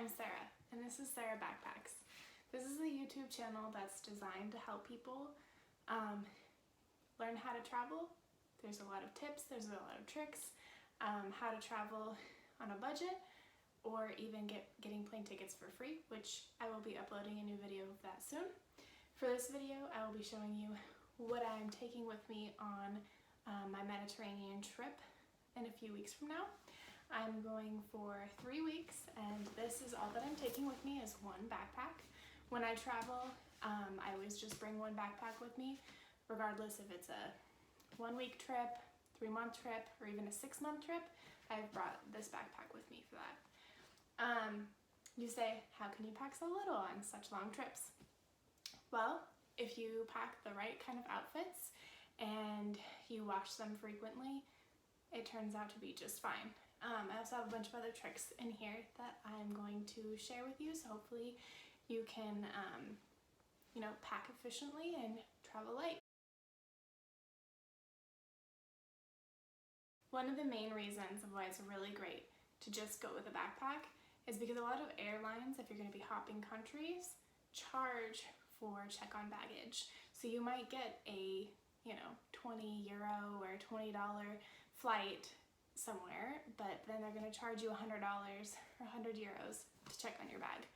I'm Sarah, and this is Sarah Backpacks. This is a YouTube channel that's designed to help people learn how to travel. There's a lot of tips, there's a lot of tricks, how to travel on a budget, or even getting plane tickets for free, which I will be uploading a new video of that soon. For this video, I will be showing you what I'm taking with me on my Mediterranean trip in a few weeks from now. I'm going for 3 weeks, and this is all that I'm taking with me is one backpack. When I travel, I always just bring one backpack with me, regardless if it's a 1 week trip, 3-month trip, or even a 6-month trip. I've brought this backpack with me for that. You say, how can you pack so little on such long trips? Well, if you pack the right kind of outfits and you wash them frequently, it turns out to be just fine. I also have a bunch of other tricks in here that I'm going to share with you, so hopefully you can, pack efficiently and travel light. One of the main reasons of why it's really great to just go with a backpack is because a lot of airlines, if you're going to be hopping countries, charge for check-on baggage. So you might get a, €20 or $20 flight somewhere, but then they're going to charge you $100 or €100 to check on your bag.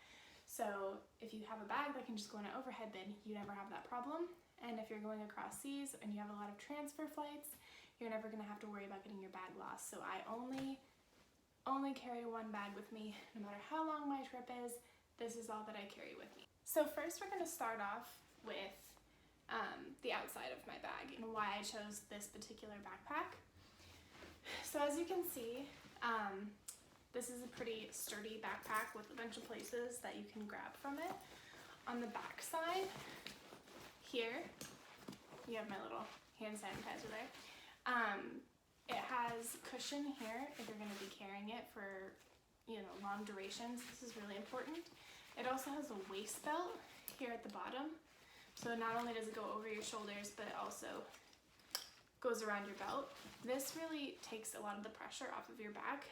So if you have a bag that can just go in an overhead bin, you never have that problem. And if you're going across seas and you have a lot of transfer flights, you're never going to have to worry about getting your bag lost. So I only carry one bag with me, no matter how long my trip is. This is all that I carry with me. So first we're going to start off with the outside of my bag and why I chose this particular backpack. So as you can see, this is a pretty sturdy backpack with a bunch of places that you can grab from it. On the back side here, you have my little hand sanitizer there. It has cushion here if you're going to be carrying it for long durations. This is really important. It also has a waist belt here at the bottom. So not only does it go over your shoulders, but it also goes around your belt. This really takes a lot of the pressure off of your back.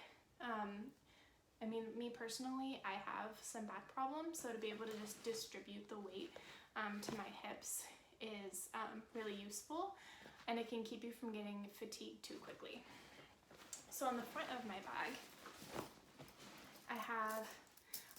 Me personally, I have some back problems, so to be able to just distribute the weight to my hips is really useful, and it can keep you from getting fatigued too quickly. So on the front of my bag, I have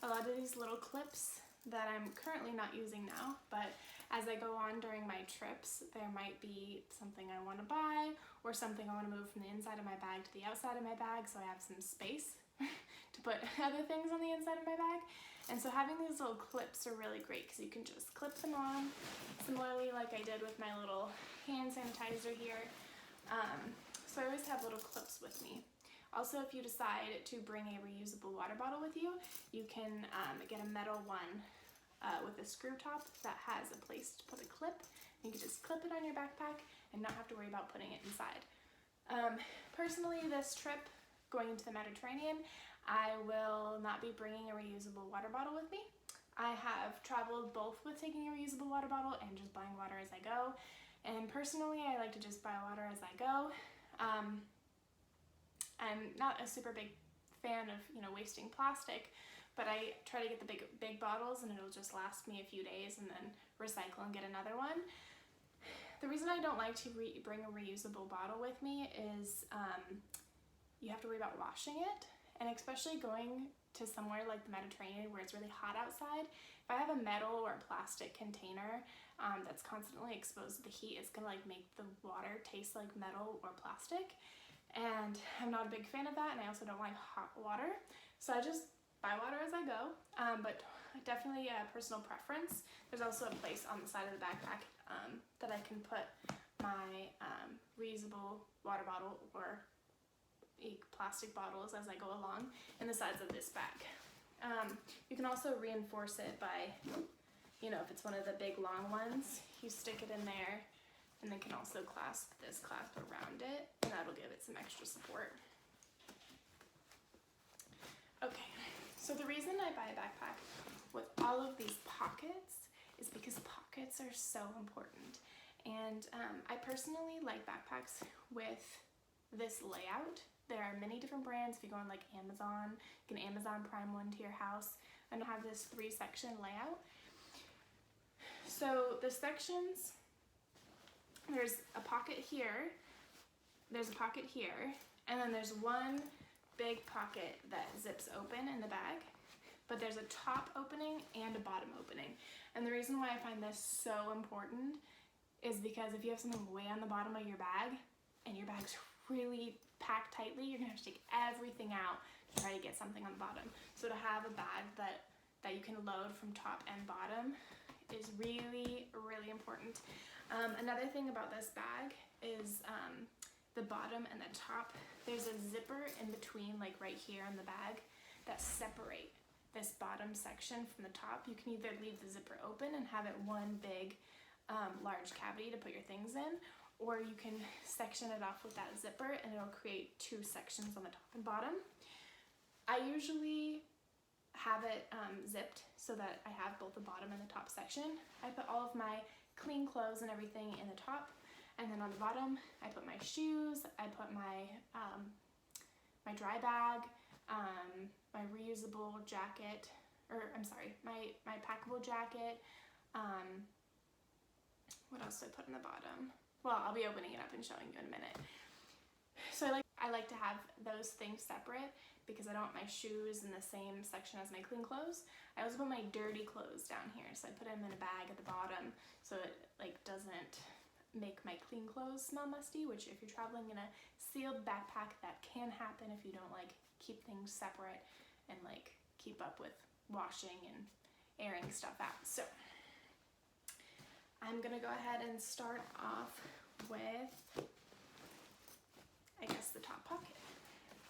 a lot of these little clips that I'm currently not using now, but as I go on during my trips, there might be something I want to buy or something I want to move from the inside of my bag to the outside of my bag, so I have some space to put other things on the inside of my bag. And so having these little clips are really great because you can just clip them on, similarly like I did with my little hand sanitizer here. So I always have little clips with me. Also, if you decide to bring a reusable water bottle with you, you can get a metal one with a screw top that has a place to put a clip. You can just clip it on your backpack and not have to worry about putting it inside. Personally, this trip going into the Mediterranean, I will not be bringing a reusable water bottle with me. I have traveled both with taking a reusable water bottle and just buying water as I go. And personally, I like to just buy water as I go. I'm not a super big fan of, wasting plastic, but I try to get the big bottles, and it'll just last me a few days and then recycle and get another one. The reason I don't like to bring a reusable bottle with me is you have to worry about washing it, and especially going to somewhere like the Mediterranean where it's really hot outside. If I have a metal or a plastic container that's constantly exposed to the heat, it's gonna make the water taste like metal or plastic. And I'm not a big fan of that, and I also don't like hot water. So I just buy water as I go, but definitely a personal preference. There's also a place on the side of the backpack that I can put my reusable water bottle or plastic bottles as I go along in the sides of this bag. You can also reinforce it by, if it's one of the big long ones, you stick it in there, and then can also clasp this clasp around it, and that'll give it some extra support. Okay, so the reason I buy a backpack with all of these pockets is because pockets are so important. And I personally like backpacks with this layout There are many different brands. If you go on like Amazon, you can Amazon Prime one to your house, and have this 3-section layout. So the sections, there's a pocket here, there's a pocket here, and then there's one big pocket that zips open in the bag, but there's a top opening and a bottom opening. And the reason why I find this so important is because if you have something way on the bottom of your bag and your bag's really packed tightly, you're gonna have to take everything out to try to get something on the bottom. So to have a bag that you can load from top and bottom is really, really important. Another thing about this bag is the bottom and the top, there's a zipper in between, like right here on the bag, that separate this bottom section from the top. You can either leave the zipper open and have it one big large cavity to put your things in, or you can section it off with that zipper and it'll create 2 sections on the top and bottom. I usually have it zipped so that I have both the bottom and the top section. I put all of my clean clothes and everything in the top, and then on the bottom I put my shoes, I put my my dry bag, my reusable jacket, or I'm sorry, my packable jacket. What else do I put in the bottom? Well, I'll be opening it up and showing you in a minute. So I like to have those things separate because I don't want my shoes in the same section as my clean clothes. I also put my dirty clothes down here, so I put them in a bag at the bottom so it like doesn't make my clean clothes smell musty, which if you're traveling in a sealed backpack, that can happen if you don't like keep things separate and like keep up with washing and airing stuff out. So I'm gonna go ahead and start off with, I guess, the top pocket.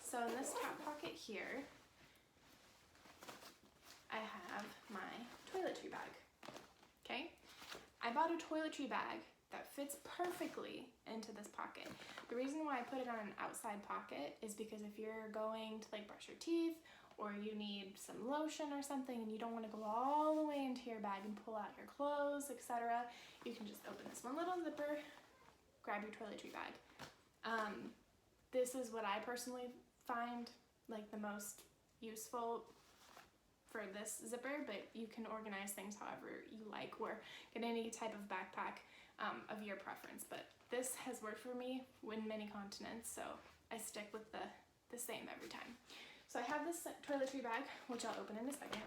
So in this top pocket here, I have my toiletry bag, okay? I bought a toiletry bag that fits perfectly into this pocket. The reason why I put it on an outside pocket is because if you're going to like brush your teeth, or you need some lotion or something and you don't want to go all the way into your bag and pull out your clothes, etc., you can just open this one little zipper, grab your toiletry bag. This is what I personally find like the most useful for this zipper, but you can organize things however you like, or get any type of backpack of your preference. But this has worked for me in many continents, so I stick with the same every time. So I have this toiletry bag, which I'll open in a second.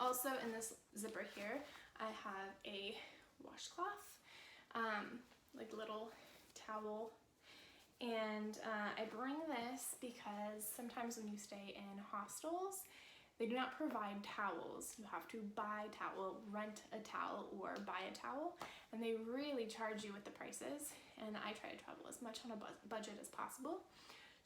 Also in this zipper here, I have a washcloth, like little towel. And I bring this because sometimes when you stay in hostels, they do not provide towels. You have to buy towel, rent a towel, or buy a towel. And they really charge you with the prices. And I try to travel as much on a budget as possible.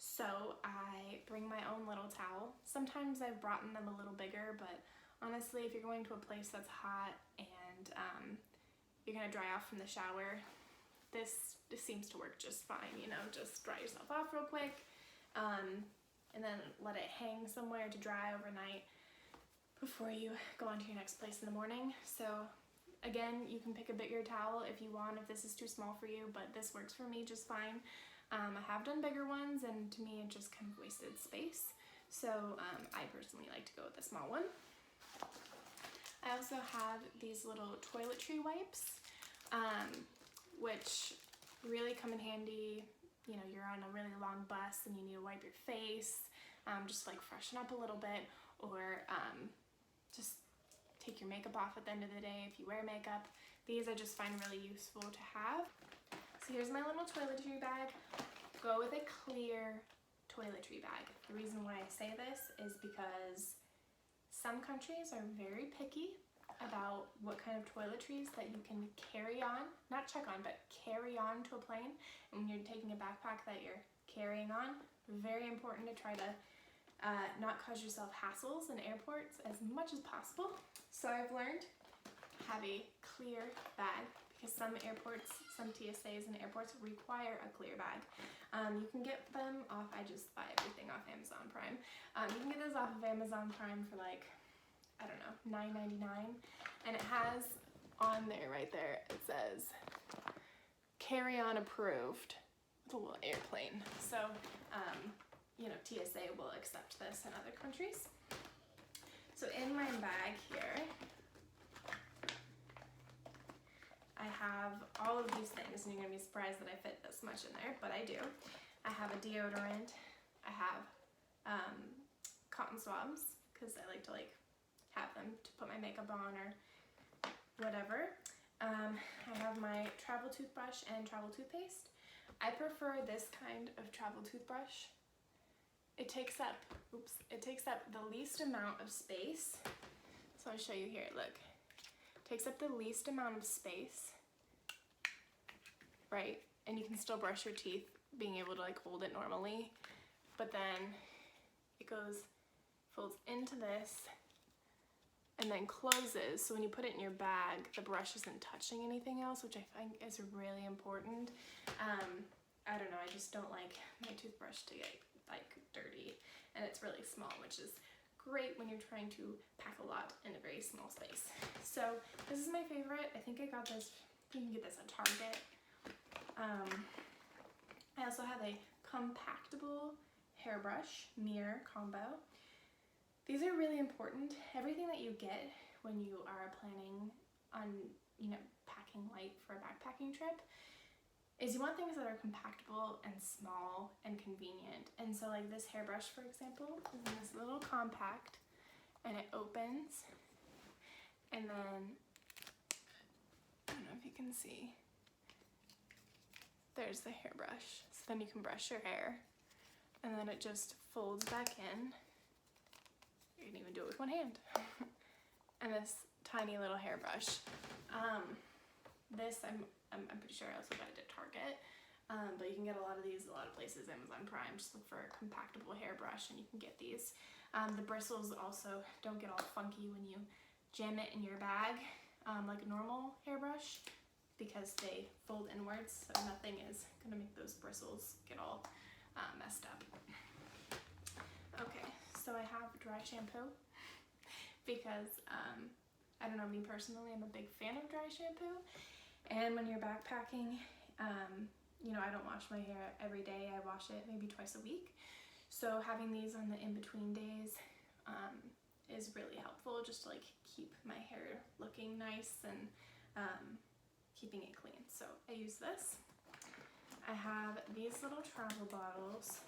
So I bring my own little towel. Sometimes I've brought them a little bigger, but honestly, if you're going to a place that's hot and you're gonna dry off from the shower, this seems to work just fine, you know, just dry yourself off real quick, and then let it hang somewhere to dry overnight before you go on to your next place in the morning. So again, you can pick a bigger towel if you want, if this is too small for you, but this works for me just fine. I have done bigger ones, and to me it just kind of wasted space. So I personally like to go with a small one. I also have these little toiletry wipes, which really come in handy. You know, you're on a really long bus and you need to wipe your face, just like freshen up a little bit, or just take your makeup off at the end of the day if you wear makeup. These I just find really useful to have. So here's my little toiletry bag. Go with a clear toiletry bag. The reason why I say this is because some countries are very picky about what kind of toiletries that you can carry on, not check on, but carry on to a plane. And when you're taking a backpack that you're carrying on, very important to try to not cause yourself hassles in airports as much as possible. So I've learned to have a clear bag, because some airports, some TSAs and airports require a clear bag. You can get them off, I just buy everything off Amazon Prime. You can get this off of Amazon Prime for like, I don't know, $9.99. And it has on there, right there, it says carry-on approved It's a little airplane. So, you know, TSA will accept this in other countries. So in my bag here, I have all of these things, and you're gonna be surprised that I fit this much in there, but I do. I have a deodorant. I have cotton swabs, because I like to have them to put my makeup on or whatever. I have my travel toothbrush and travel toothpaste. I prefer this kind of travel toothbrush. It takes up the least amount of space. So I'll show you here, look. It takes up the least amount of space, right? And you can still brush your teeth, being able to hold it normally. But then it folds into this and then closes. So when you put it in your bag, the brush isn't touching anything else, which I think is really important. I don't know, I just don't like my toothbrush to get dirty, and it's really small, which is great when you're trying to pack a lot in a very small space. So this is my favorite. I think I got this, you can get this at Target. I also have a compactable hairbrush mirror combo. These are really important. Everything that you get when you are planning on, packing light for a backpacking trip is you want things that are compactable and small and convenient. And so this hairbrush, for example, is in this little compact, and it opens, and then, I don't know if you can see, there's the hairbrush. So then you can brush your hair, and then it just folds back in. You can even do it with one hand. And this tiny little hairbrush. This I'm pretty sure I also got it at Target, but you can get a lot of these a lot of places. Amazon Prime, just look for a compactable hairbrush and you can get these. The bristles also don't get all funky when you jam it in your bag like a normal hairbrush, because they fold inwards, so nothing is gonna make those bristles get all messed up. Okay, so I have dry shampoo because I don't know, me personally, I'm a big fan of dry shampoo. And when you're backpacking, I don't wash my hair every day. I wash it maybe twice a week. So having these on the in-between days is really helpful, just to keep my hair looking nice and keeping it clean. So I use this. I have these little travel bottles,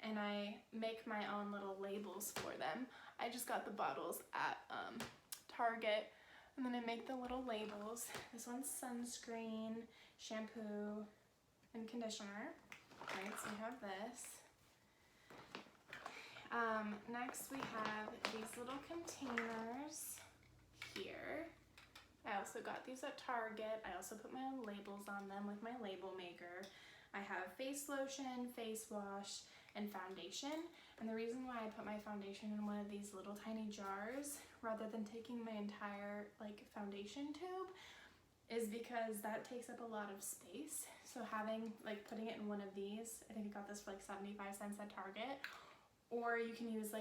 and I make my own little labels for them. I just got the bottles at Target. And then I make the little labels. This one's sunscreen, shampoo, and conditioner. Right, so we have this. Next we have these little containers here. I also got these at Target. I also put my own labels on them with my label maker. I have face lotion, face wash, and foundation. And the reason why I put my foundation in one of these little tiny jars rather than taking my entire foundation tube is because that takes up a lot of space. So having putting it in one of these, I think I got this for 75 cents at Target, or you can use a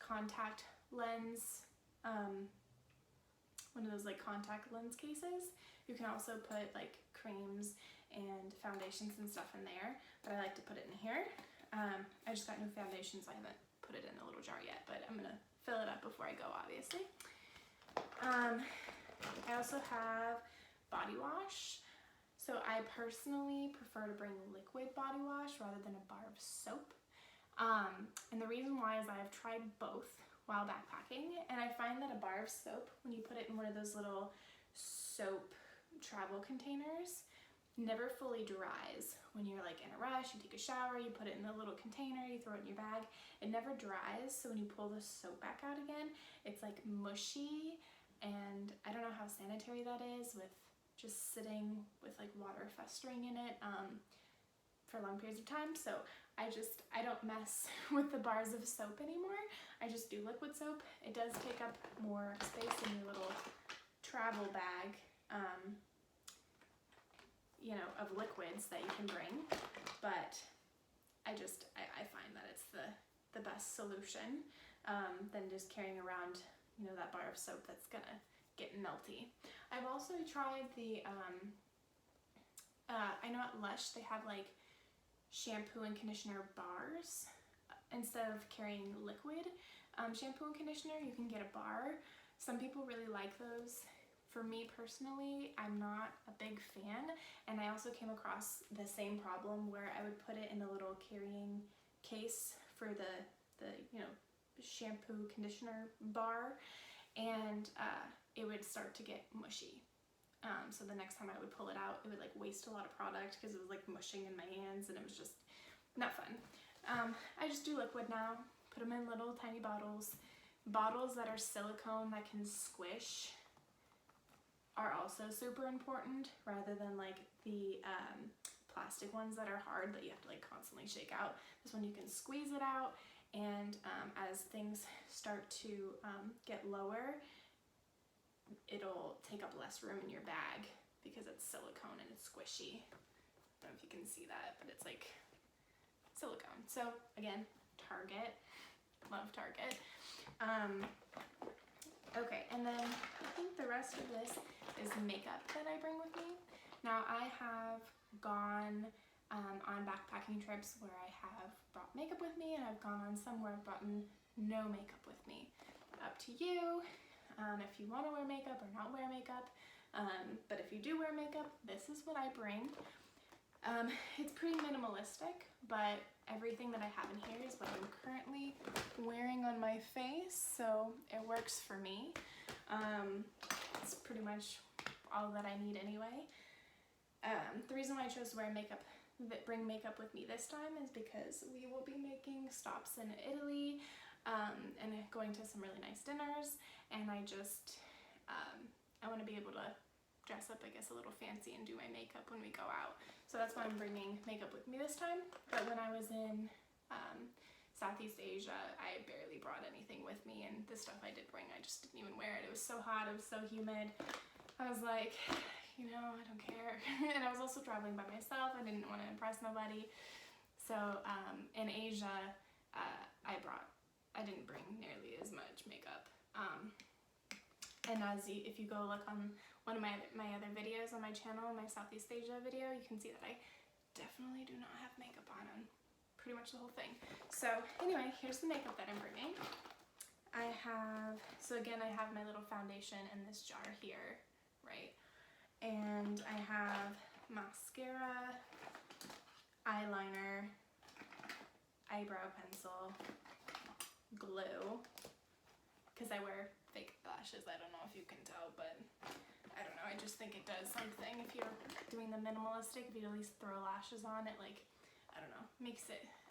contact lens, one of those contact lens cases. You can also put creams and foundations and stuff in there, but I like to put it in here. I just got new foundation, so I haven't put it in a little jar yet, but I'm gonna fill it up before I go, obviously. I also have body wash. So I personally prefer to bring liquid body wash rather than a bar of soap. And the reason why is I've tried both while backpacking, and I find that a bar of soap, when you put it in one of those little soap travel containers, never fully dries. When you're in a rush, you take a shower, you put it in a little container, you throw it in your bag, it never dries. So when you pull the soap back out again, it's mushy, and I don't know how sanitary that is with just sitting with water festering in it for long periods of time. So I don't mess with the bars of soap anymore. I just do liquid soap. It does take up more space in your little travel bag, of liquids that you can bring, but I find that it's the best solution than just carrying around that bar of soap that's gonna get melty. I've also tried the I know at Lush they have like shampoo and conditioner bars. Instead of carrying liquid shampoo and conditioner, you can get a bar. Some people really like those. For me personally, I'm not a big fan, and I also came across the same problem where I would put it in a little carrying case for the shampoo conditioner bar, and it would start to get mushy. So the next time I would pull it out, it would like waste a lot of product because it was like mushing in my hands, and it was just not fun. I just do liquid now, put them in little tiny bottles. Bottles that are silicone that can squish are also super important, rather than like the plastic ones that are hard that you have to like constantly shake out. This one you can squeeze it out, and as things start to get lower, it'll take up less room in your bag because it's silicone and it's squishy. I don't know if you can see that, but it's like silicone. So again, Target, love Target. Okay, and then I think the rest of this is makeup that I bring with me. Now I have gone on backpacking trips where I have brought makeup with me, and I've gone on some where I've brought no makeup with me. Up to you if you want to wear makeup or not wear makeup, but if you do wear makeup, this is what I bring. It's pretty minimalistic, but everything that I have in here is what I'm currently wearing on my face, so it works for me. It's pretty much all that I need anyway. The reason why I chose to bring makeup with me this time is because we will be making stops in Italy and going to some really nice dinners, and I want to be able to dress up, I guess, a little fancy and do my makeup when we go out. So that's why I'm bringing makeup with me this time. But when I was in Southeast Asia, I barely brought anything with me, and the stuff I did bring, I just didn't even wear it. It was so hot, it was so humid. I was like, I don't care. And I was also traveling by myself. I didn't want to impress nobody. So in Asia, I didn't bring nearly as much makeup. And if you go look on one of my other videos on my channel, my Southeast Asia video, you can see that I definitely do not have makeup on pretty much the whole thing. So anyway, here's the makeup that I'm bringing. So again, I have my little foundation in this jar here, right? And I have mascara, eyeliner, eyebrow pencil, glue, because I wear fake lashes. I don't know if you can tell, but I don't know, I just think it does something. If you're doing the minimalistic, if you at least throw lashes on, it like, I don't know, makes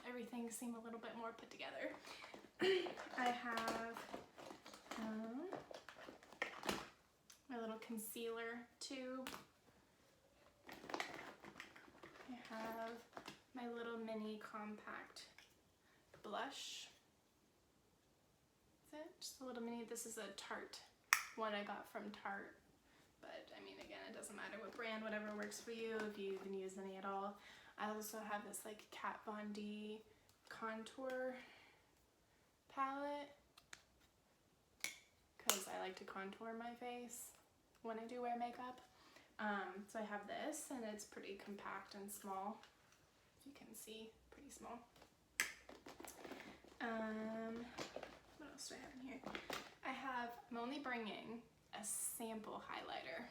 everything seem a little bit more put together. I have my little concealer tube. I have my little mini compact blush. That's it, just a little mini. This is a Tarte one I got from Tarte, but I mean, again, it doesn't matter what brand, whatever works for you, if you even use any at all. I also have this like Kat Von D contour palette, because I like to contour my face when I do wear makeup. So I have this, and it's pretty compact and small. You can see, pretty small. What else do I have in here? I'm only bringing a sample highlighter.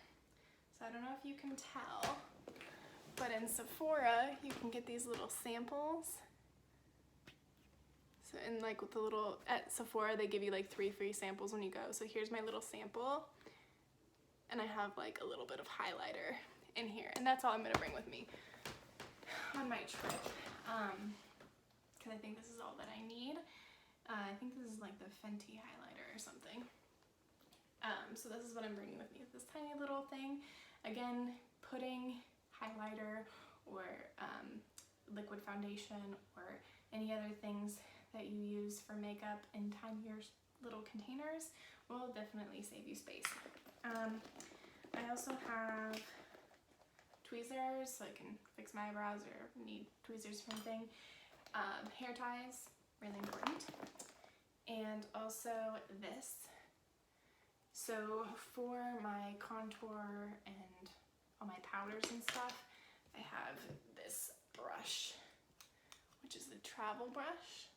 So I don't know if you can tell, but in Sephora, you can get these little samples. So in like with the little, at Sephora, they give you like 3 free samples when you go. So here's my little sample, and I have like a little bit of highlighter in here, and that's all I'm gonna bring with me on my trip, because I think this is all that I need. I think this is like the Fenty highlighter or something. So this is what I'm bringing with me, this tiny little thing. Again, putting highlighter or liquid foundation or any other things that you use for makeup in tinier little containers will definitely save you space. I also have tweezers, so I can fix my eyebrows or need tweezers for anything. Hair ties, really important. And also this. So for my contour and all my powders and stuff, I have this brush, which is the travel brush,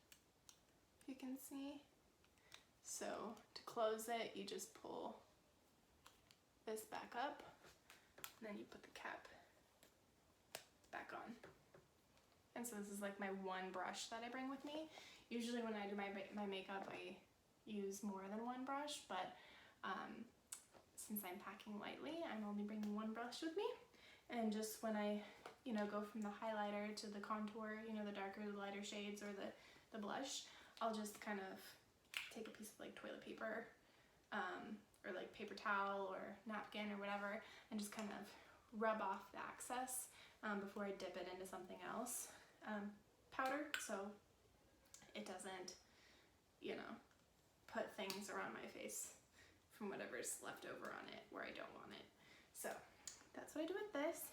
if you can see. So to close it, you just pull this back up, and then you put the cap back on. And so this is like my one brush that I bring with me. Usually when I do my makeup, I use more than one brush, but since I'm packing lightly, I'm only bringing one brush with me. And just when I, you know, go from the highlighter to the contour, you know, the darker, the lighter shades, or the blush, I'll just kind of take a piece of like toilet paper, or like paper towel or napkin or whatever, and just kind of rub off the excess before I dip it into something else, powder, so it doesn't, you know, put things around my face from whatever's left over on it where I don't want it. So that's what I do with this,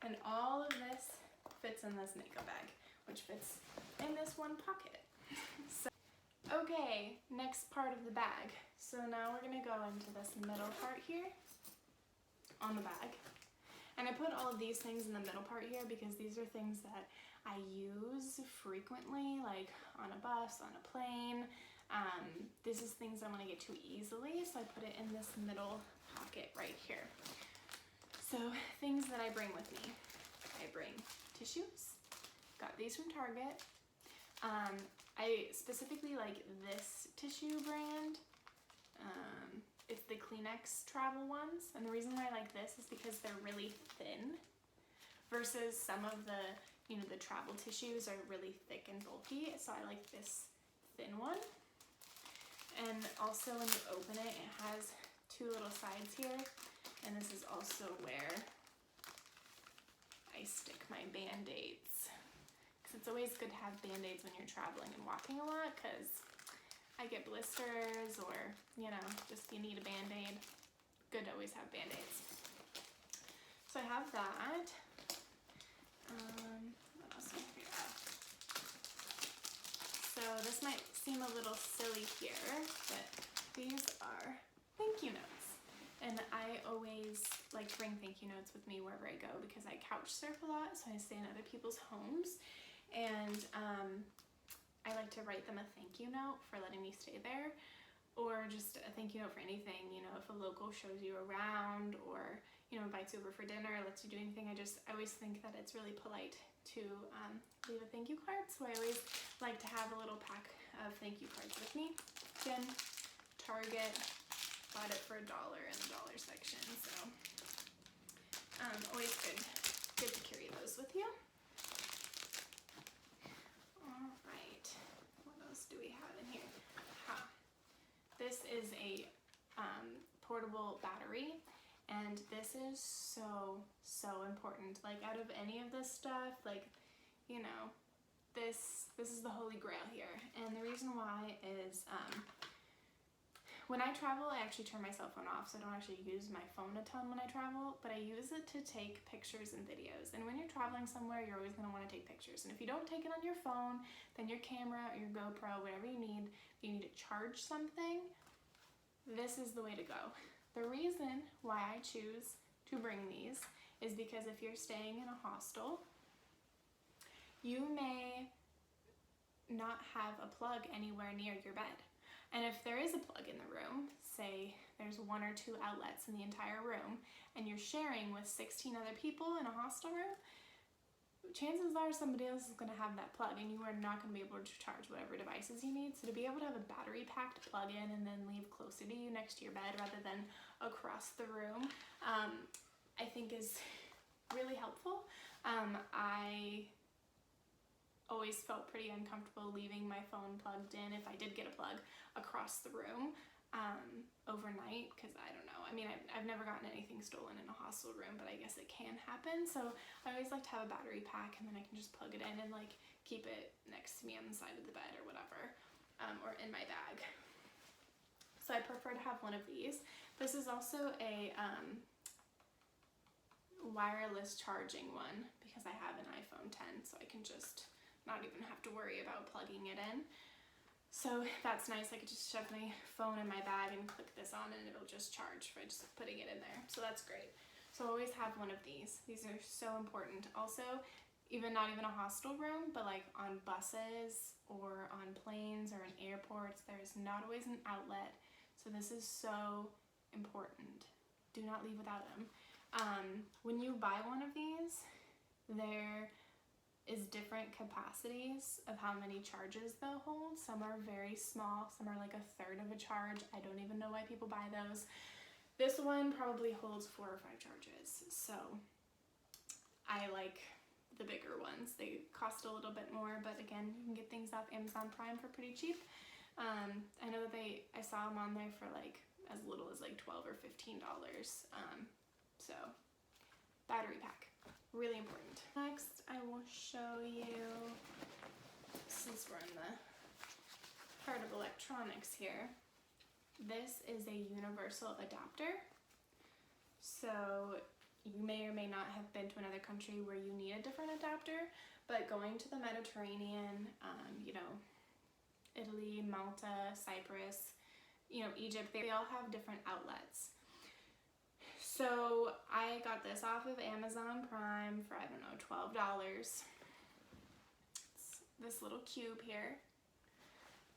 and all of this fits in this makeup bag, which fits in this one pocket. So, okay, next part of the bag. So now we're gonna go into this middle part here on the bag. And I put all of these things in the middle part here because these are things that I use frequently, like on a bus, on a plane. This is things I want to get to easily, so I put it in this middle pocket right here. So things that I bring with me. I bring tissues. Got these from Target. I specifically like this tissue brand. It's the Kleenex travel ones, and the reason why I like this is because they're really thin versus some of the, you know, the travel tissues are really thick and bulky, so I like this thin one. And also when you open it, it has two little sides here, and this is also where I stick my Band-Aids, because it's always good to have Band-Aids when you're traveling and walking a lot, because I get blisters, or, you know, just you need a Band-Aid. Good to always have Band-Aids. So I have that. What else do we have? So this might seem a little silly here, but these are thank you notes. And I always like to bring thank you notes with me wherever I go because I couch surf a lot, so I stay in other people's homes. And I like to write them a thank you note for letting me stay there, or just a thank you note for anything. You know, if a local shows you around, or, you know, invites you over for dinner, lets you do anything, I always think that it's really polite to leave a thank you card. So I always like to have a little pack of thank you cards with me. Again, Target, bought it for $1 in the dollar section. So always good to carry those with you. Alright, what else do we have in here? This is a portable battery, and this is so important. Like, out of any of this stuff, like, you know, this is the holy grail here. And the reason why is when I travel, I actually turn my cell phone off, so I don't actually use my phone a ton when I travel, but I use it to take pictures and videos. And when you're traveling somewhere, you're always going to want to take pictures. And if you don't take it on your phone, then your camera or your GoPro, whatever you need, if you need to charge something, this is the way to go. The reason why I choose to bring these is because if you're staying in a hostel, you may not have a plug anywhere near your bed. And if there is a plug in the room, say there's 1 or 2 outlets in the entire room, and you're sharing with 16 other people in a hostel room, chances are somebody else is going to have that plug, and you are not going to be able to charge whatever devices you need. So to be able to have a battery-packed plug-in and then leave closer to you next to your bed rather than across the room, I think is really helpful. I always felt pretty uncomfortable leaving my phone plugged in, if I did get a plug, across the room overnight, because I don't know. I mean, I've never gotten anything stolen in a hostel room, but I guess it can happen. So I always like to have a battery pack, and then I can just plug it in and like keep it next to me on the side of the bed or whatever, or in my bag. So I prefer to have one of these. This is also a wireless charging one because I have an iPhone 10, so I can just not even have to worry about plugging it in. So that's nice. I could just shove my phone in my bag and click this on, and it'll just charge by just putting it in there. So that's great. So always have one of these. These are so important. Also, not even a hostel room, but like on buses or on planes or in airports, there's not always an outlet. So this is so important. Do not leave without them. When you buy one of these, there is different capacities of how many charges they'll hold. Some are very small, some are like a third of a charge. I don't even know why people buy those. This one probably holds 4 or 5 charges. So I like the bigger ones. They cost a little bit more, but again, you can get things off Amazon Prime for pretty cheap. I know that I saw them on there for like as little as like $12 or $15. So battery pack, really important. Next, I will show you, since we're in the part of electronics here, this is a universal adapter. So you may or may not have been to another country where you need a different adapter, but going to the Mediterranean, Italy, Malta, Cyprus, Egypt, they all have different outlets. So I got this off of Amazon Prime for, I don't know, $12. It's this little cube here,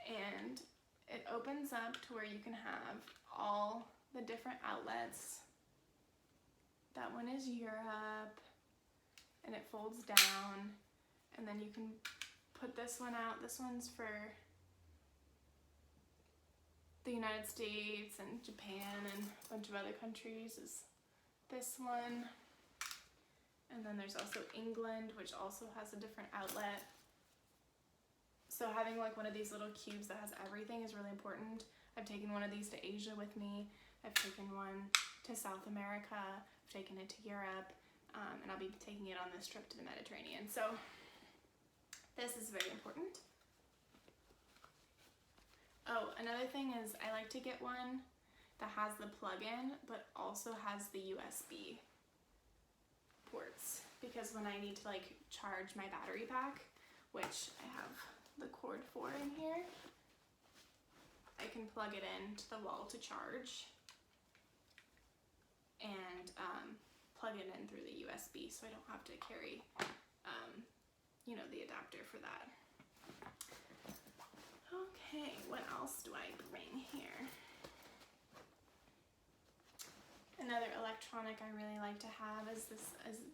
and it opens up to where you can have all the different outlets. That one is Europe, and it folds down, and then you can put this one out. This one's for the United States and Japan and a bunch of other countries is this one. And then there's also England, which also has a different outlet. So having like one of these little cubes that has everything is really important. I've taken one of these to Asia with me. I've taken one to South America. I've taken it to Europe. And I'll be taking it on this trip to the Mediterranean. So this is very important. Oh, another thing is I like to get one that has the plug-in, but also has the USB ports, because when I need to like charge my battery pack, which I have the cord for in here, I can plug it into the wall to charge and plug it in through the USB, so I don't have to carry, the adapter for that. Okay, what else do I bring here? Another electronic I really like to have is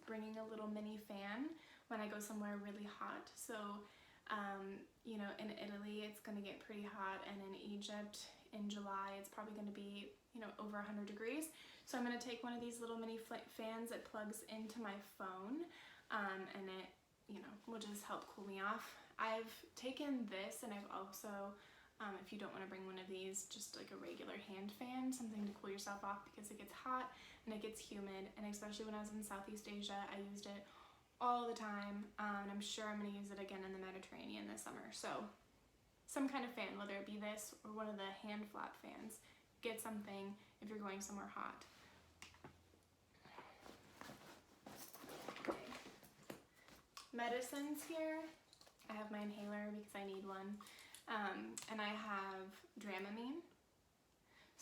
bringing a little mini fan when I go somewhere really hot. So, in Italy it's going to get pretty hot, and in Egypt in July it's probably going to be, over 100 degrees. So I'm going to take one of these little mini fans that plugs into my phone, and it, will just help cool me off. I've taken this, and I've also, if you don't want to bring one of these, just like a regular hand fan, something to cool yourself off, because it gets hot and it gets humid, and especially when I was in Southeast Asia, I used it all the time, and I'm sure I'm going to use it again in the Mediterranean this summer. So some kind of fan, whether it be this or one of the hand flap fans, get something if you're going somewhere hot. Okay. Medicines here. I have my inhaler because I need one, and I have Dramamine.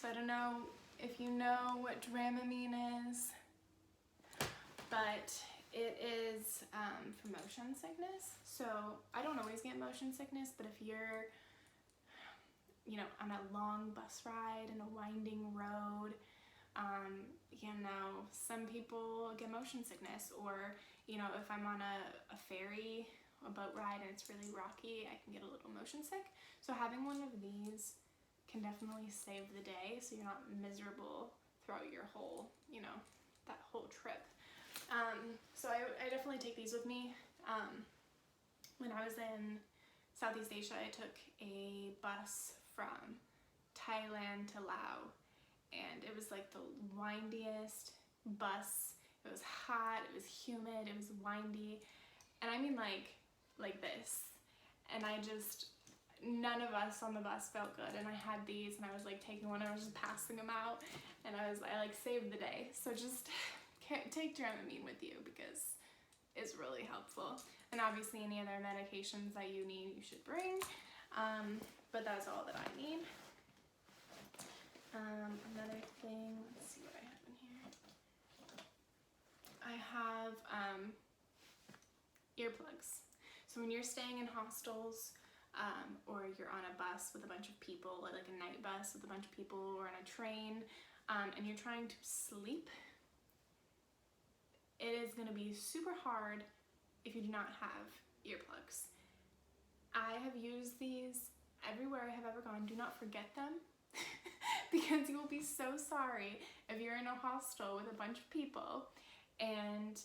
So I don't know if you know what Dramamine is, but it is for motion sickness. So I don't always get motion sickness, but if you're, on a long bus ride in a winding road, some people get motion sickness, or, if I'm on a ferry, a boat ride, and it's really rocky, I can get a little motion sick. So having one of these can definitely save the day, so you're not miserable throughout your whole, that whole trip. So I definitely take these with me. When I was in Southeast Asia, I took a bus from Thailand to Laos, and it was like the windiest bus. It was hot, it was humid, it was windy, and I mean like this. And none of us on the bus felt good, and I had these, and I was like taking one, and I was just passing them out, and I saved the day. So just take Dramamine with you, because it's really helpful. And obviously any other medications that you need, you should bring, but that's all that I need. Another thing, let's see what I have in here. I have earplugs. So when you're staying in hostels, or you're on a bus with a bunch of people, like a night bus with a bunch of people, or on a train, and you're trying to sleep, it is going to be super hard if you do not have earplugs. I have used these everywhere I have ever gone. Do not forget them because you will be so sorry if you're in a hostel with a bunch of people and,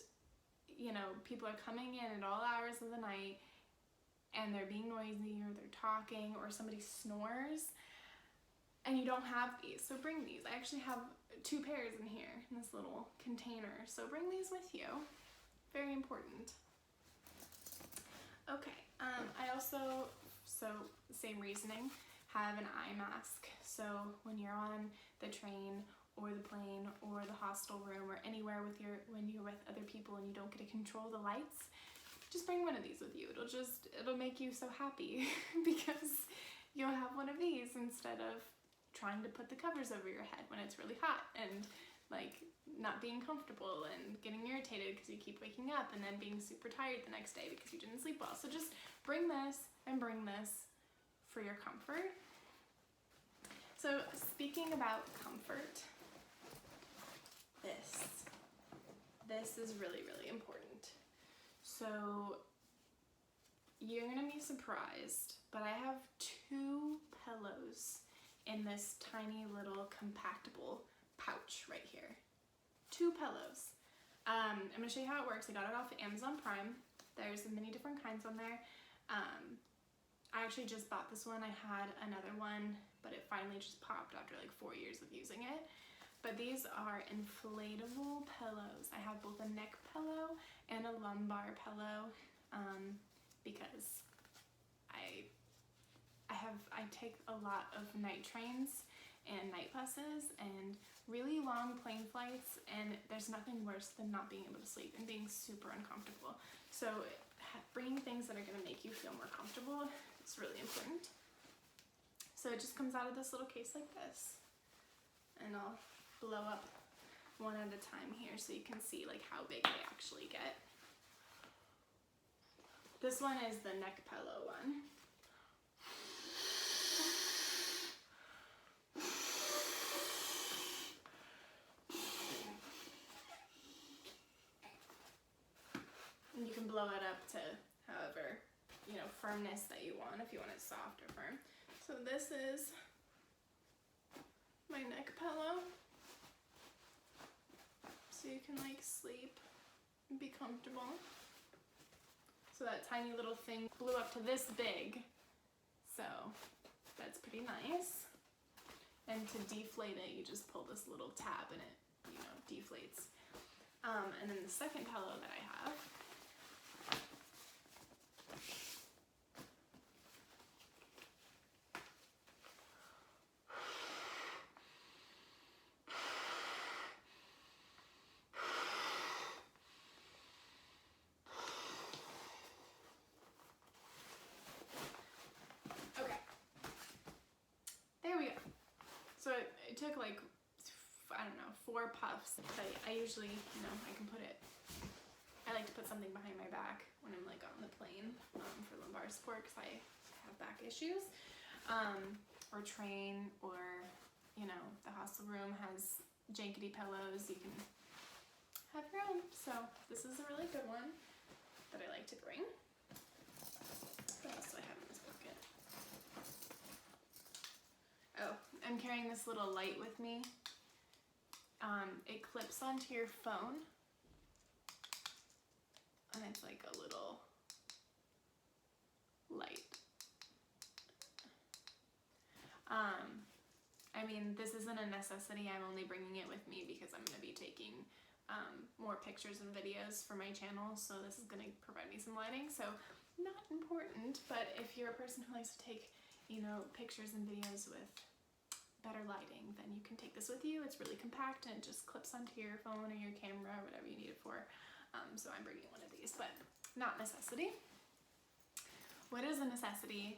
you know, people are coming in at all hours of the night and they're being noisy or they're talking or somebody snores and you don't have these. So bring these. I actually have 2 pairs in here in this little container. So bring these with you. Very important. Okay, I also, so same reasoning, have an eye mask. So when you're on the train or the plane or the hostel room or anywhere when you're with other people and you don't get to control the lights, just bring one of these with you. It'll make you so happy because you'll have one of these instead of trying to put the covers over your head when it's really hot and like not being comfortable and getting irritated because you keep waking up and then being super tired the next day because you didn't sleep well. So just bring this and bring this for your comfort. So speaking about comfort, this is really, really important. So you're gonna be surprised, but I have 2 pillows in this tiny little compactable pouch right here. 2 pillows. I'm gonna show you how it works. I got it off of Amazon Prime. There's many different kinds on there. I actually just bought this one. I had another one, but it finally just popped after like 4 years of using it. But these are inflatable pillows. I have both a neck pillow and a lumbar pillow because I take a lot of night trains and night buses and really long plane flights, and there's nothing worse than not being able to sleep and being super uncomfortable. So bringing things that are going to make you feel more comfortable is really important. So it just comes out of this little case like this, and I'll blow up one at a time here so you can see like how big they actually get. This one is the neck pillow one. And you can blow it up to however, you know, firmness that you want, if you want it soft or firm. So this is my neck pillow. So you can like sleep and be comfortable. So that tiny little thing blew up to this big. So that's pretty nice. And to deflate it, you just pull this little tab and it, you know, deflates. And then the second pillow that I have it took like, I don't know, 4 puffs, but I usually, you know, I like to put something behind my back when I'm like on the plane for lumbar support because I have back issues, or train, or, you know, the hostel room has jankety pillows. You can have your own. So this is a really good one that I like to bring. What else do I have in this bucket? Oh, I'm carrying this little light with me. It clips onto your phone, and it's like a little light. I mean, this isn't a necessity. I'm only bringing it with me because I'm going to be taking more pictures and videos for my channel, so this is going to provide me some lighting. So not important, but if you're a person who likes to take, you know, pictures and videos with better lighting, then you can take this with you. It's really compact and it just clips onto your phone or your camera or whatever you need it for. So I'm bringing one of these, but not necessity. What is a necessity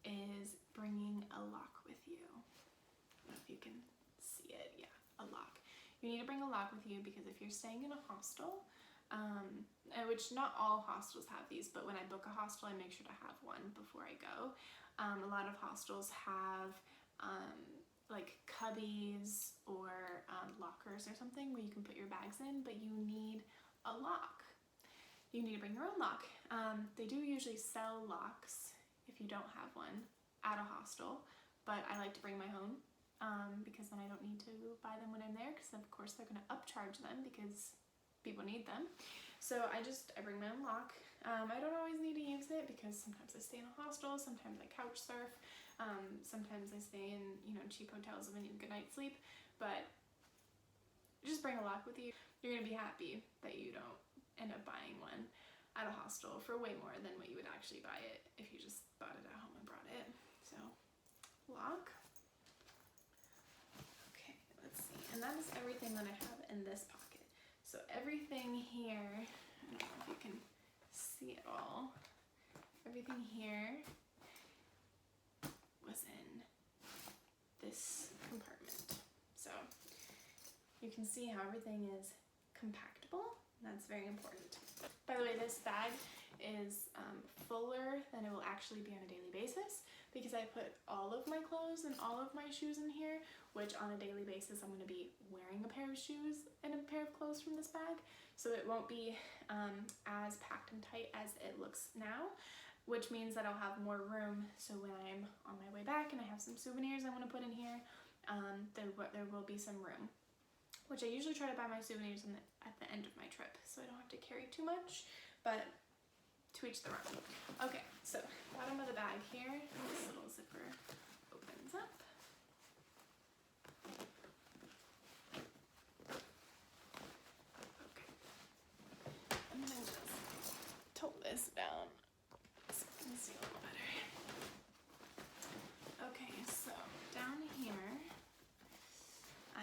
is bringing a lock with you. I don't know if you can see it. Yeah, a lock. You need to bring a lock with you because if you're staying in a hostel, which not all hostels have these, but when I book a hostel, I make sure to have one before I go. A lot of hostels have like cubbies or lockers or something where you can put your bags in, but you need a lock. You need to bring your own lock. They do usually sell locks if you don't have one at a hostel, but I like to bring my own because then I don't need to buy them when I'm there, because of course they're going to upcharge them because people need them. So I bring my own lock. I don't always need to use it because sometimes I stay in a hostel, sometimes I couch surf, sometimes I stay in, cheap hotels if I need a good night's sleep, but just bring a lock with you. You're gonna be happy that you don't end up buying one at a hostel for way more than what you would actually buy it if you just bought it at home and brought it. So, lock. Okay, let's see. And that is everything that I have in this pocket. So everything here, I don't know if you can see it all, everything here was in this compartment. So you can see how everything is compactable. That's very important. By the way, this bag is fuller than it will actually be on a daily basis because I put all of my clothes and all of my shoes in here, which on a daily basis I'm going to be wearing a pair of shoes and a pair of clothes from this bag, so it won't be as packed and tight as it looks now, which means that I'll have more room, so when I'm on my way back and I have some souvenirs I want to put in here, there will be some room, which I usually try to buy my souvenirs at the end of my trip, so I don't have to carry too much, but to each their own. Okay, so bottom of the bag here, this little zipper opens up. Okay, I'm gonna just tilt this down so you can see a little better. Okay, so down here I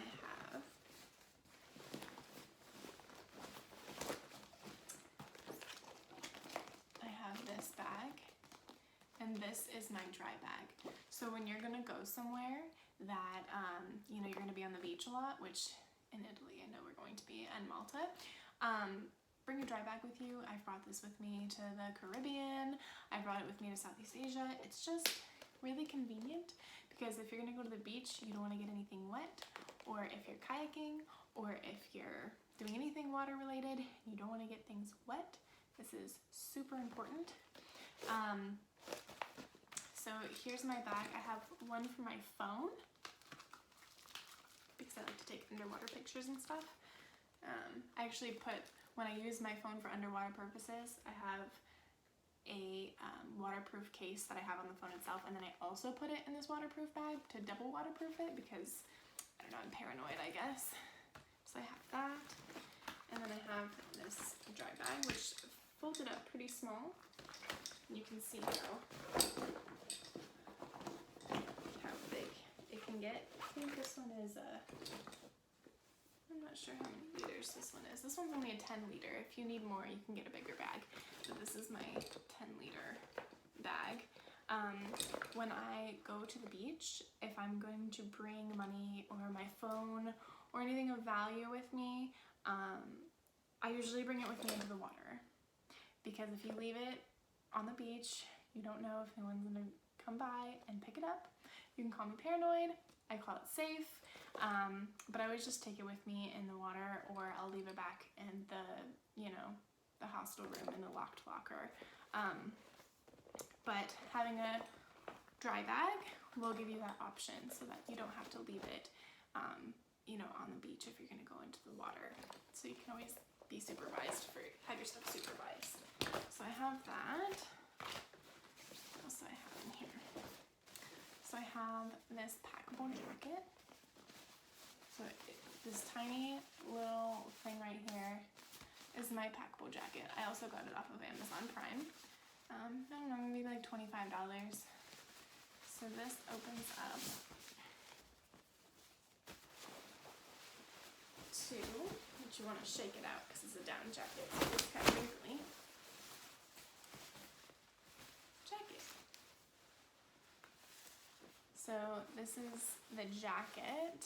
have this bag, and this is my dry bag. So when you're gonna go somewhere that you're gonna be on the beach a lot, which in Italy I know we're going to be, and Malta, bring a dry bag with you. I've brought this with me to the Caribbean, I brought it with me to Southeast Asia. It's just really convenient because if you're gonna go to the beach, you don't want to get anything wet, or if you're kayaking, or if you're doing anything water related, you don't want to get things wet. This is super important. So here's my bag. I have one for my phone because I like to take underwater pictures and stuff. I actually when I use my phone for underwater purposes, I have a waterproof case that I have on the phone itself, and then I also put it in this waterproof bag to double waterproof it because, I don't know, I'm paranoid, I guess. So I have that, and then I have this dry bag, which folded up pretty small. You can see how big it can get. I think this one is I'm not sure how many liters this one is. This one's only a 10 liter. If you need more, you can get a bigger bag. So this is my 10 liter bag. When I go to the beach, if I'm going to bring money or my phone or anything of value with me, I usually bring it with me into the water. Because if you leave it on the beach, you don't know if anyone's gonna come by and pick it up. You can call me paranoid, I call it safe, but I always just take it with me in the water, or I'll leave it back in the hostel room in the locked locker. But having a dry bag will give you that option so that you don't have to leave it, on the beach if you're gonna go into the water. So you can always be supervised, have your stuff supervised. So I have that. What else do I have in here? So I have this packable jacket. So this tiny little thing right here is my packable jacket. I also got it off of Amazon Prime. I don't know, maybe like $25. So this opens up to, but you want to shake it out because it's a down jacket, so it's kind of wrinkly. Jacket. So this is the jacket.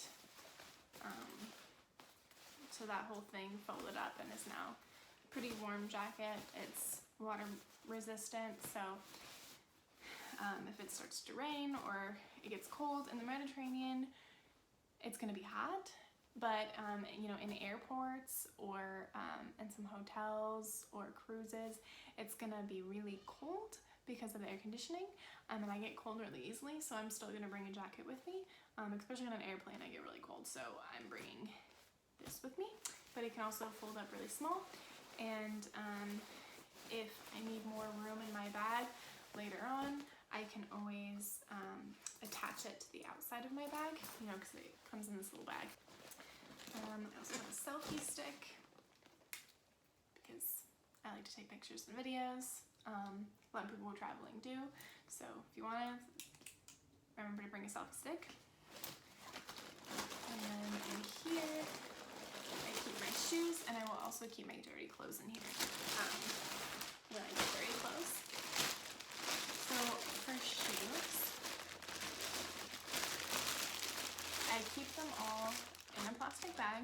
So that whole thing folded up and is now pretty warm jacket. It's water resistant, so if it starts to rain or it gets cold in the Mediterranean, it's going to be hot. But you know, in airports or in some hotels or cruises, it's going to be really cold because of the air conditioning, and I get cold really easily, so I'm still going to bring a jacket with me, especially on an airplane. I get really cold, so I'm bringing this with me, but it can also fold up really small. And if I need more room in my bag later on, I can always attach it to the outside of my bag, you know, because it comes in this little bag. I also have a selfie stick because I like to take pictures and videos. A lot of people traveling do, so if you want to, remember to bring a selfie stick. And then in here, I keep my shoes, and I will also keep my dirty clothes in here when I get dirty clothes. So for shoes, I keep them all in a plastic bag,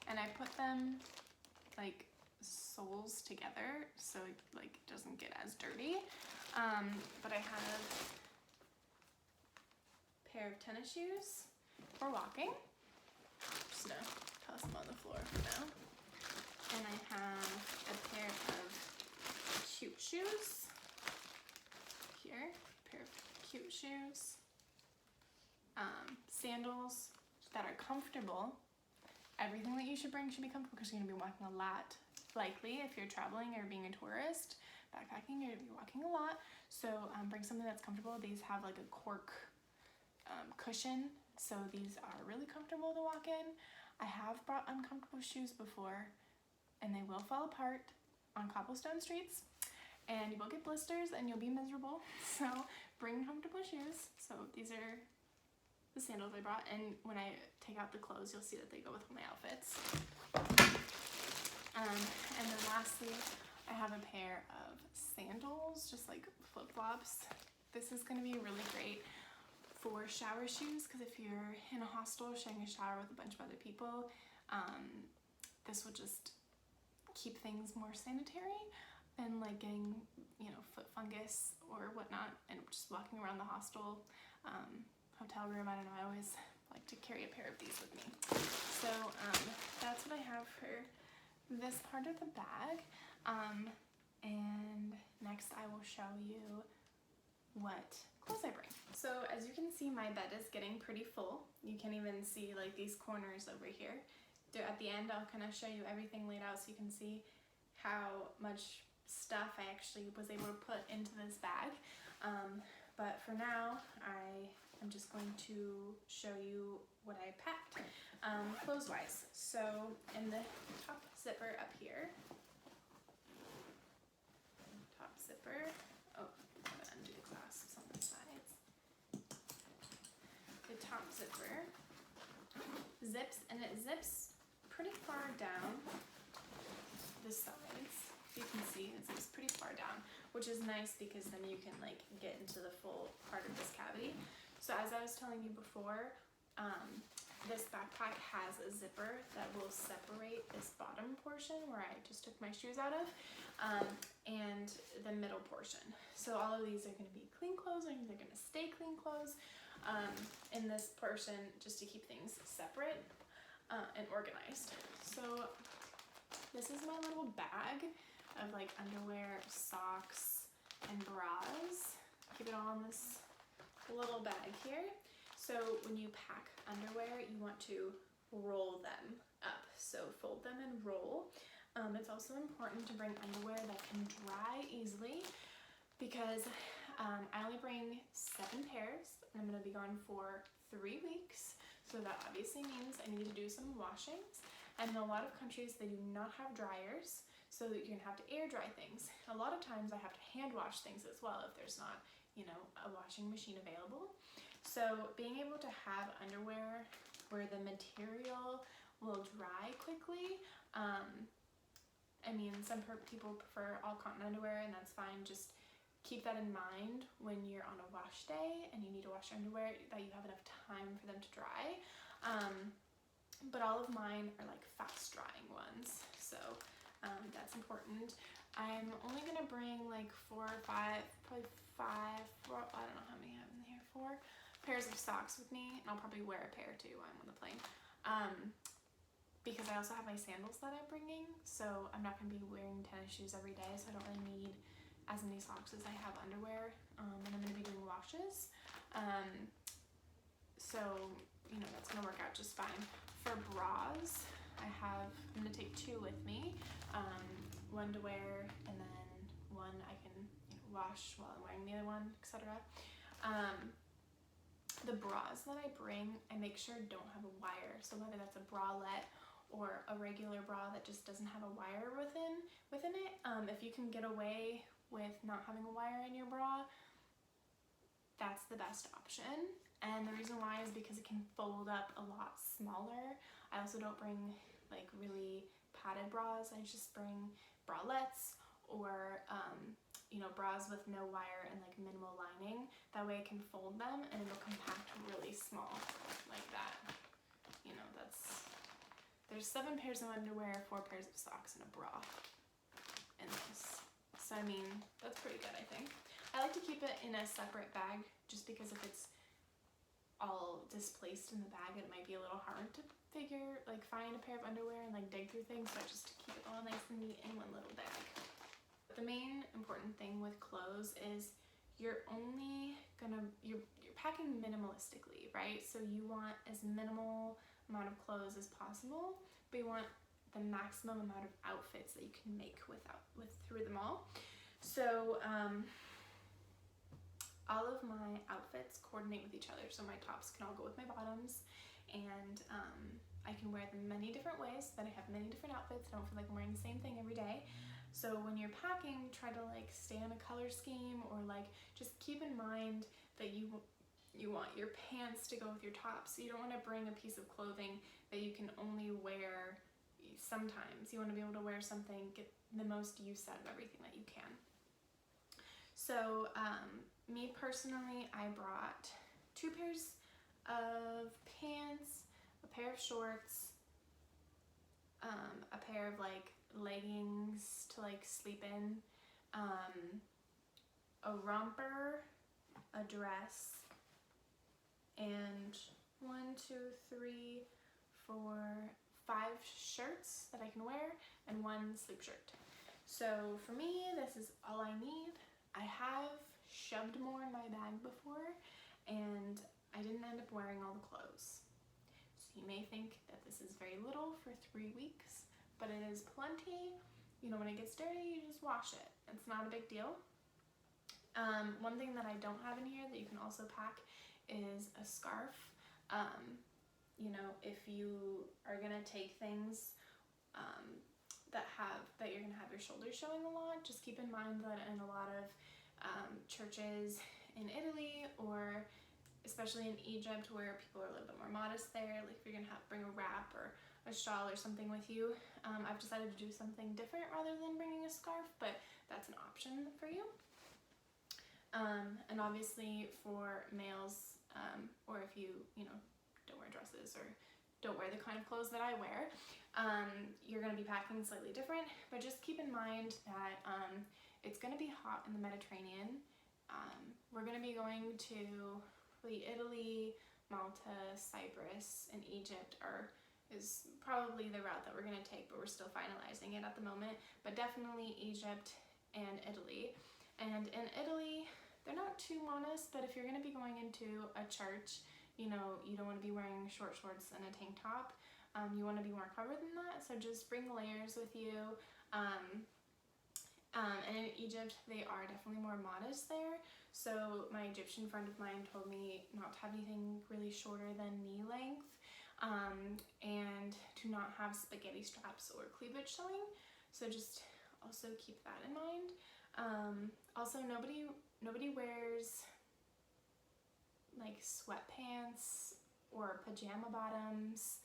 and I put them like soles together so like it doesn't get as dirty. But I have a pair of tennis shoes for walking. Just gonna toss them on the floor for now. And I have a pair of cute shoes here. A pair of cute shoes. Sandals that are comfortable. Everything that you should bring should be comfortable because you're going to be walking a lot. Likely, if you're traveling or being a tourist, backpacking, you're going to be walking a lot. So bring something that's comfortable. These have like a cork cushion, so these are really comfortable to walk in. I have brought uncomfortable shoes before, and they will fall apart on cobblestone streets, and you will get blisters, and you'll be miserable. So bring comfortable shoes. So these are the sandals I brought, and when I take out the clothes, you'll see that they go with my outfits. And then lastly, I have a pair of sandals, just like flip-flops. This is going to be really great for shower shoes, because if you're in a hostel sharing a shower with a bunch of other people, this will just keep things more sanitary than like getting, you know, foot fungus or whatnot, and just walking around the hostel hotel room. I don't know, I always like to carry a pair of these with me. So that's what I have for this part of the bag. And next I will show you what clothes I bring. So as you can see, my bed is getting pretty full. You can even see like these corners over here. At the end, I'll kind of show you everything laid out so you can see how much stuff I actually was able to put into this bag. But for now, I'm just going to show you what I packed clothes-wise. So in the top zipper up here, oh, I'm gonna undo the clasps on the sides. The top zipper zips, and it zips pretty far down the sides. You can see it zips pretty far down, which is nice because then you can like get into the full part of this cavity. So as I was telling you before, this backpack has a zipper that will separate this bottom portion where I just took my shoes out of, and the middle portion. So all of these are going to be clean clothes, and they're going to stay clean clothes in this portion, just to keep things separate and organized. So this is my little bag of like underwear, socks, and bras. Keep it all in this little bag here. So when you pack underwear, you want to roll them up. So fold them and roll. It's also important to bring underwear that can dry easily, because I only bring 7 pairs, and I'm going to be gone for 3 weeks. So that obviously means I need to do some washings. And in a lot of countries, they do not have dryers, so that you're going to have to air dry things. A lot of times I have to hand wash things as well if there's not, you know, a washing machine available. So being able to have underwear where the material will dry quickly, I mean, some people prefer all cotton underwear, and that's fine. Just keep that in mind when you're on a wash day and you need to wash your underwear, that you have enough time for them to dry. But all of mine are like fast drying ones. So That's important. I'm only gonna bring like 4 or 5, probably 5, 4, I don't know how many I have in here, 4 pairs of socks with me, and I'll probably wear a pair too while I'm on the plane. Because I also have my sandals that I'm bringing, so I'm not gonna be wearing tennis shoes every day, so I don't really need as many socks as I have underwear, and I'm gonna be doing washes. So, you know, that's gonna work out just fine. For bras, I'm gonna take 2 with me, one to wear, and then one I can, you know, wash while I'm wearing the other one, etc. The bras that I bring, I make sure don't have a wire, so whether that's a bralette or a regular bra that just doesn't have a wire within it, if you can get away with not having a wire in your bra, that's the best option. And the reason why is because it can fold up a lot smaller. I also don't bring like really padded bras. I just bring bralettes or you know, bras with no wire and like minimal lining. That way I can fold them and it'll compact really small like that. You know, there's 7 pairs of underwear, 4 pairs of socks, and a bra in this. So I mean, that's pretty good, I think. I like to keep it in a separate bag just because if it's all displaced in the bag, it might be a little hard to find a pair of underwear and like dig through things, so I just keep it all nice and neat in one little bag. The main important thing with clothes is you're packing minimalistically, right? So you want as minimal amount of clothes as possible, but you want the maximum amount of outfits that you can make through them all. So all of my outfits coordinate with each other, so my tops can all go with my bottoms, and I can wear them many different ways so that I have many different outfits. I don't feel like I'm wearing the same thing every day. So when you're packing, try to like stay on a color scheme, or like just keep in mind that you want your pants to go with your tops. So you don't want to bring a piece of clothing that you can only wear sometimes. You want to be able to wear something, get the most use out of everything that you can. So me personally, I brought 2 pairs of pants, a pair of shorts, a pair of like leggings to like sleep in, a romper, a dress, and 1, 2, 3, 4, 5 shirts that I can wear, and 1 sleep shirt. So for me, this is all I need. I have shoved more in my bag before, and I didn't end up wearing all the clothes. So you may think that this is very little for 3 weeks, but it is plenty. You know, when it gets dirty, you just wash it. It's not a big deal. One thing that I don't have in here that you can also pack is a scarf. You know, if you are gonna take things that you're gonna have your shoulders showing a lot, just keep in mind that in a lot of churches in Italy, or especially in Egypt where people are a little bit more modest there, like if you're gonna bring a wrap or a shawl or something with you, I've decided to do something different rather than bringing a scarf, but that's an option for you. And obviously for males, or if you know, don't wear dresses or don't wear the kind of clothes that I wear, you're going to be packing slightly different, but just keep in mind that it's going to be hot in the Mediterranean. We're going to be going to Italy, Malta, Cyprus, and Egypt is probably the route that we're going to take, but we're still finalizing it at the moment. But definitely Egypt and Italy. And in Italy, they're not too modest, but if you're going to be going into a church, you know, you don't want to be wearing short shorts and a tank top. You want to be more covered than that, so just bring layers with you. And in Egypt, they are definitely more modest there. So my Egyptian friend of mine told me not to have anything really shorter than knee length, and to not have spaghetti straps or cleavage showing. So just also keep that in mind. Also, nobody wears like sweatpants or pajama bottoms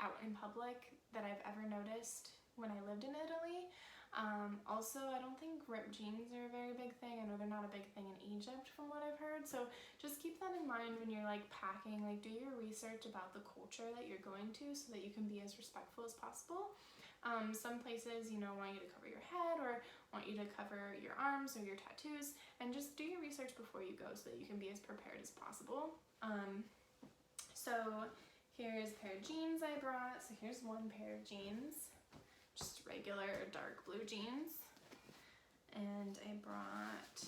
out in public that I've ever noticed when I lived in Italy. Also, I don't think ripped jeans are a very big thing. I know they're not a big thing in Egypt from what I've heard. So just keep that in mind when you're like packing. Like do your research about the culture that you're going to so that you can be as respectful as possible. Some places, you know, want you to cover your head or want you to cover your arms or your tattoos, and just do your research before you go so that you can be as prepared as possible. So here's a pair of jeans I brought. So here's one pair of jeans, just regular dark blue jeans. And I brought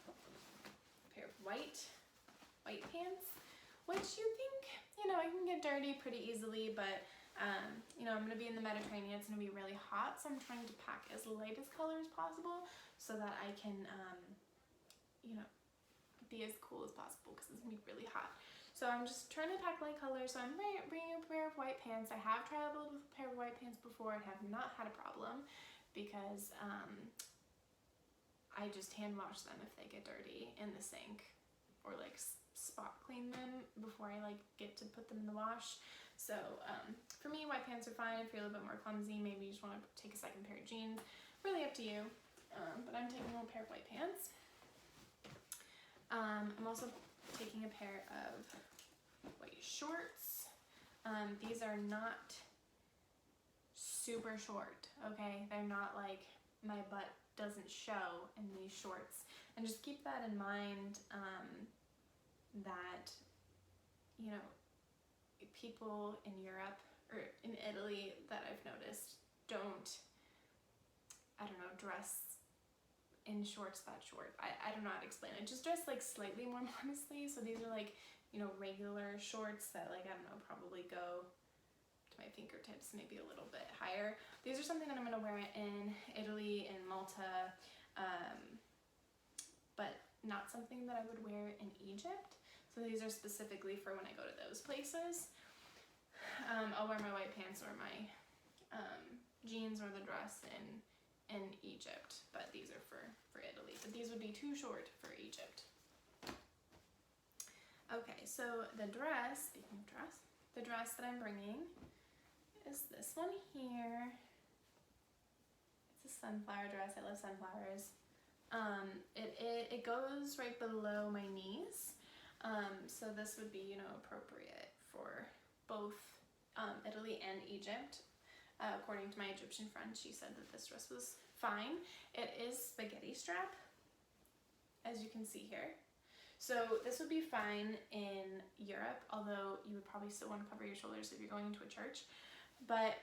a pair of white pants, which you think, you know, I can get dirty pretty easily, but you know, I'm going to be in the Mediterranean, it's going to be really hot, so I'm trying to pack as light as color as possible so that I can, you know, be as cool as possible because it's going to be really hot. So I'm just trying to pack light colors, so I'm bringing a pair of white pants. I have traveled with a pair of white pants before and have not had a problem because I just hand wash them if they get dirty in the sink, or like spot clean them before I like get to put them in the wash. So for me, white pants are fine. If you're a little bit more clumsy, maybe you just want to take a second pair of jeans. Really up to you. But I'm taking a pair of white pants. I'm also taking a pair of white shorts. These are not super short, okay? They're not like my butt doesn't show in these shorts. And just keep that in mind, that, you know, people in Europe or in Italy that I've noticed don't, I don't know, dress in shorts that short. I don't know how to explain it. Just dress like slightly more modestly. So these are like, you know, regular shorts that like, I don't know, probably go to my fingertips, maybe a little bit higher. These are something that I'm going to wear in Italy and Malta, but not something that I would wear in Egypt. So these are specifically for when I go to those places. I'll wear my white pants or my jeans or the dress in Egypt, but these are for Italy. But these would be too short for Egypt. Okay, so the dress, speaking of dress, the dress that I'm bringing is this one here. It's a sunflower dress. I love sunflowers. It goes right below my knees. So this would be, you know, appropriate for both Italy and Egypt. According to my Egyptian friend, she said that this dress was fine. It is spaghetti strap, as you can see here. So this would be fine in Europe, although you would probably still want to cover your shoulders if you're going into a church. But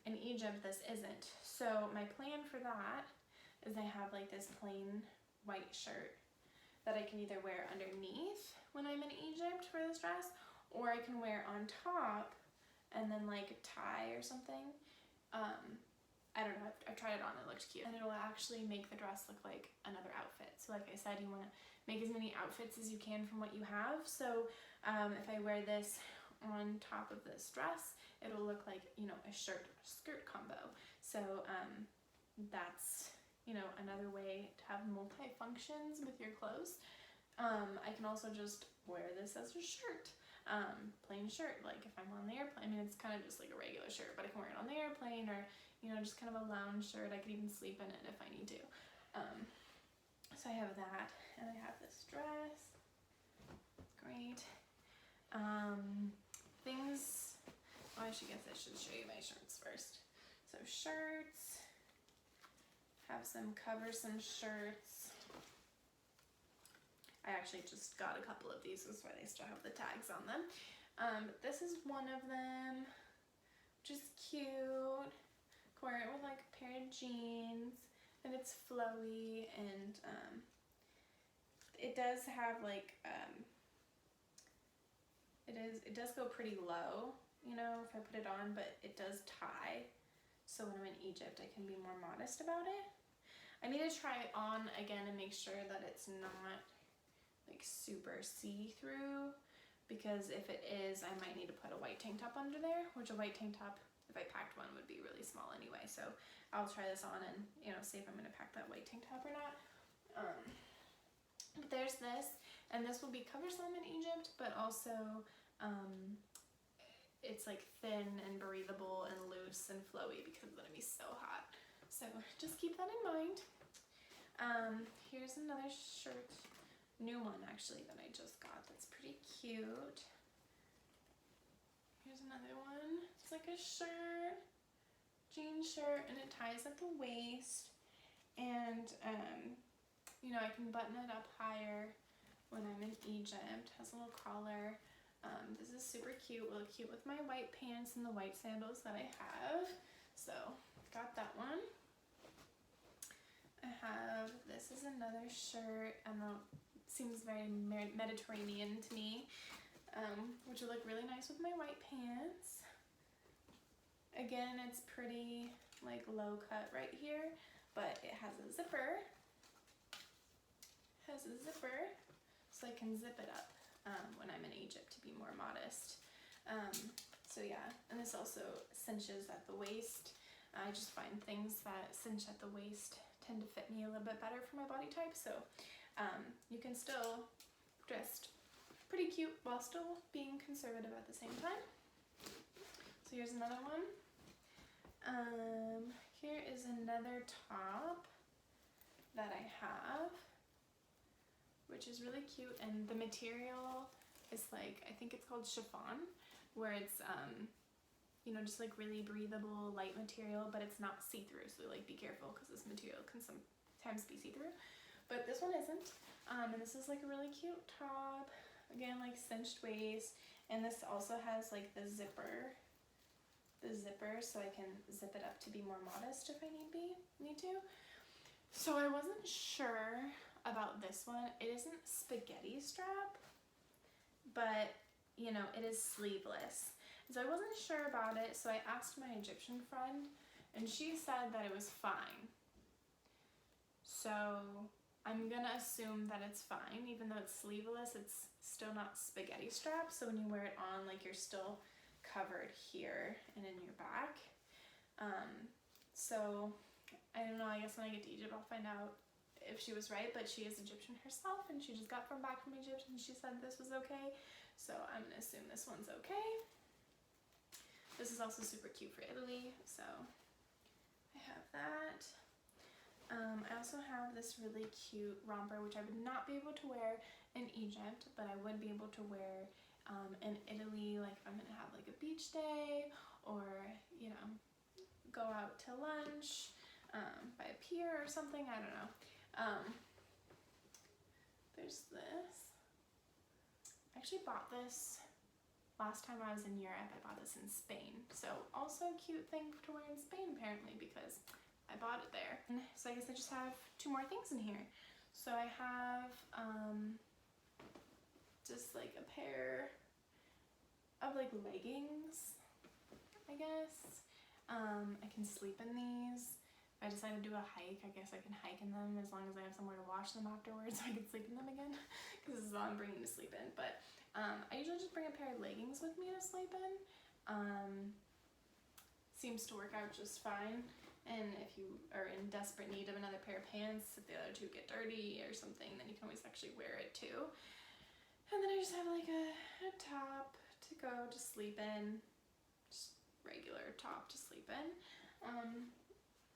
in Egypt, this isn't. So my plan for that is I have like this plain white shirt that I can either wear underneath when I'm in Egypt for this dress, or I can wear on top and then like a tie or something. I don't know, I've tried it on, it looks cute. And it'll actually make the dress look like another outfit. So like I said, you want to make as many outfits as you can from what you have. So if I wear this on top of this dress, it'll look like, you know, a shirt-skirt combo. So that's, you know, another way to have multi-functions with your clothes. I can also just wear this as a shirt. Plain shirt, like if I'm on the airplane. I mean, it's kind of just like a regular shirt, but I can wear it on the airplane, or, you know, just kind of a lounge shirt. I could even sleep in it if I need to. So I have that, and I have this dress. Great. Things, oh, I should show you my shirts first. So shirts, have some some shirts. I actually just got a couple of these, that's why they still have the tags on them. This is one of them, which is cute. Wear it with like a pair of jeans, and it's flowy, and it does have like, it does go pretty low, you know, if I put it on, but it does tie. So when I'm in Egypt, I can be more modest about it. I need to try it on again and make sure that it's not like super see-through, because if it is, I might need to put a white tank top under there, which a white tank top, if I packed one, would be really small anyway. So I'll try this on and, you know, see if I'm going to pack that white tank top or not. But there's this, and this will be cumbersome in Egypt, but also it's like thin and breathable and loose and flowy because it's going to be so hot. So just keep that in mind. Here's another shirt, new one actually that I just got that's pretty cute. Here's another one. It's like a shirt, jean shirt, and it ties at the waist. And you know, I can button it up higher when I'm in Egypt. Has a little collar. This is super cute. Will look cute with my white pants and the white sandals that I have. So got that one. I have, this is another shirt. I don't know, seems very Mediterranean to me, which would look really nice with my white pants. Again, it's pretty like low cut right here, but it has a zipper. So I can zip it up when I'm in Egypt to be more modest. So yeah, and this also cinches at the waist. I just find things that cinch at the waist tend to fit me a little bit better for my body type, so you can still dress pretty cute while still being conservative at the same time. So here's another one. Here is another top that I have, which is really cute, and the material is like, I think it's called chiffon, where it's you know, just like really breathable, light material, but it's not see-through, so like be careful because this material can sometimes be see-through, but this one isn't. And this is like a really cute top, again like cinched waist, and this also has like the zipper, so I can zip it up to be more modest if I need to. So I wasn't sure about this one. It isn't spaghetti strap, but you know, it is sleeveless. So I wasn't sure about it, so I asked my Egyptian friend, and she said that it was fine. So I'm gonna assume that it's fine, even though it's sleeveless, it's still not spaghetti strap, so when you wear it on, like, you're still covered here and in your back. So I don't know, I guess when I get to Egypt I'll find out if she was right, but she is Egyptian herself, and she just got back from Egypt, and she said this was okay, so I'm gonna assume this one's okay. This is also super cute for Italy, so I have that. I also have this really cute romper, which I would not be able to wear in Egypt, but I would be able to wear in Italy, like if I'm gonna have like a beach day, or you know, go out to lunch by a pier or something, I don't know. There's this. I actually bought this last time I was in Europe. I bought this in Spain, so also a cute thing to wear in Spain apparently because I bought it there. So I guess I just have two more things in here. So I have just like a pair of like leggings, I guess. I can sleep in these. If I decide to do a hike, I guess I can hike in them as long as I have somewhere to wash them afterwards so I can sleep in them again, because this is all I'm bringing to sleep in. But I usually just bring a pair of leggings with me to sleep in. Seems to work out just fine. And if you are in desperate need of another pair of pants, if the other two get dirty or something, then you can always actually wear it too. And then I just have like a top to go to sleep in, just regular top to sleep in.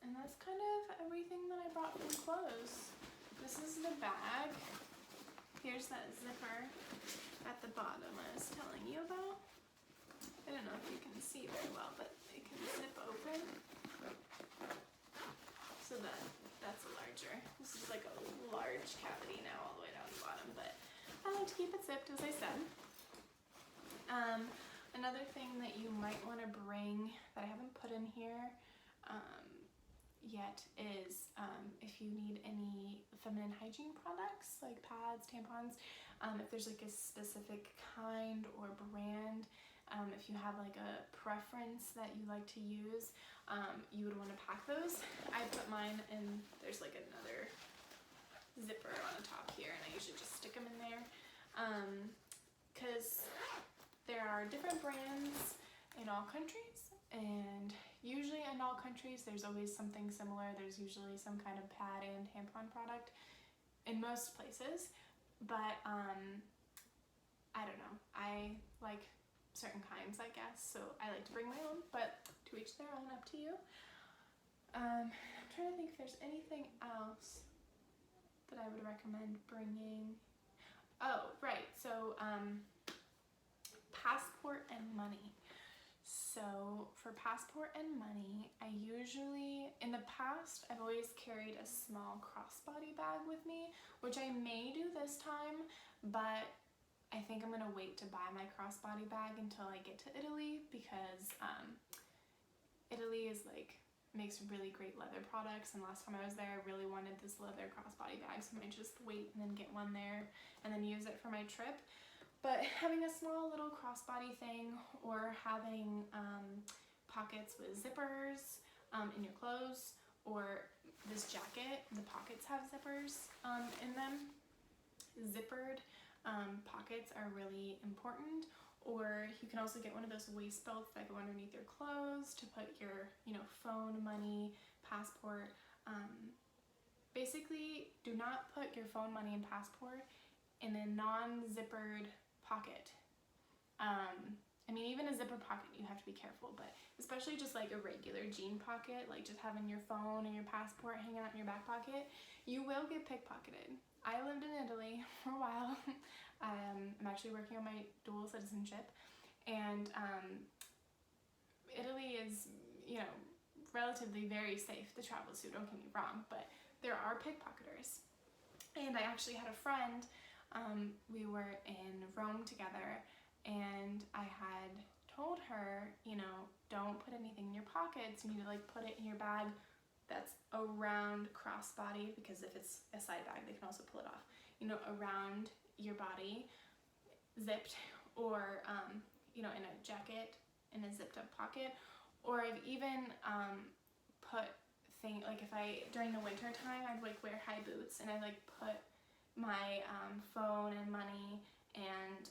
And that's kind of everything that I brought from clothes. This is the bag. Here's that zipper at the bottom I was telling you about. I don't know if you can see very well, but it can zip open. So that's a larger, this is like a large cavity now all the way down the bottom, but I like to keep it zipped, as I said. Another thing that you might want to bring that I haven't put in here yet is if you need any feminine hygiene products like pads, tampons, if there's like a specific kind or brand, if you have like a preference that you like to use, you would want to pack those. I put mine in, there's like another zipper on the top here, and I usually just stick them in there because there are different brands in all countries, and usually in all countries there's always something similar. There's usually some kind of pad and tampon product in most places, but I don't know, I like certain kinds, I guess, so I like to bring my own, but to each their own, up to you. I'm trying to think if there's anything else that I would recommend bringing. Oh, right, so passport and money. So for passport and money, I usually, in the past, I've always carried a small crossbody bag with me, which I may do this time, but I think I'm gonna wait to buy my crossbody bag until I get to Italy, because Italy is like, makes really great leather products, and last time I was there I really wanted this leather crossbody bag, so I might just wait and then get one there and then use it for my trip. But having a small little crossbody thing, or having pockets with zippers in your clothes, or this jacket, the pockets have zippers in them. Zippered pockets are really important. Or you can also get one of those waist belts that go underneath your clothes to put your, phone, money, passport. Basically, do not put your phone, money, and passport in a non-zippered pocket. Even a zipper pocket, you have to be careful, but especially just like a regular jean pocket, like just having your phone and your passport hanging out in your back pocket, you will get pickpocketed. I lived in Italy for a while. I'm actually working on my dual citizenship, and Italy is, relatively very safe to travel to, don't get me wrong, but there are pickpocketers. And I actually had a friend, we were in Rome together, and I had told her, don't put anything in your pockets, you need to put it in your bag that's around crossbody, because if it's a side bag, they can also pull it off, around your body, zipped, or, in a jacket, in a zipped up pocket. Or I've even put if during the winter time, I'd wear high boots, and I'd put my phone and money and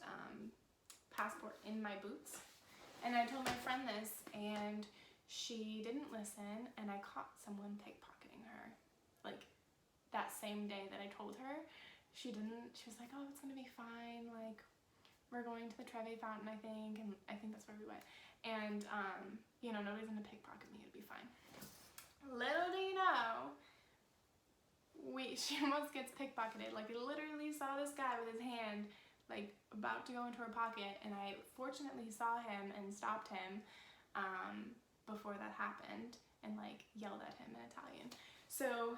passport in my boots. And I told my friend this, and she didn't listen, and I caught someone pickpocketing her that same day that I told her. She was like, oh, it's gonna be fine, we're going to the Trevi Fountain, I think, and I think that's where we went, and nobody's gonna pickpocket me, it'll be fine. Little do you know, she almost gets pickpocketed. I literally saw this guy with his hand about to go into her pocket, and I fortunately saw him and stopped him before that happened, and yelled at him in Italian. So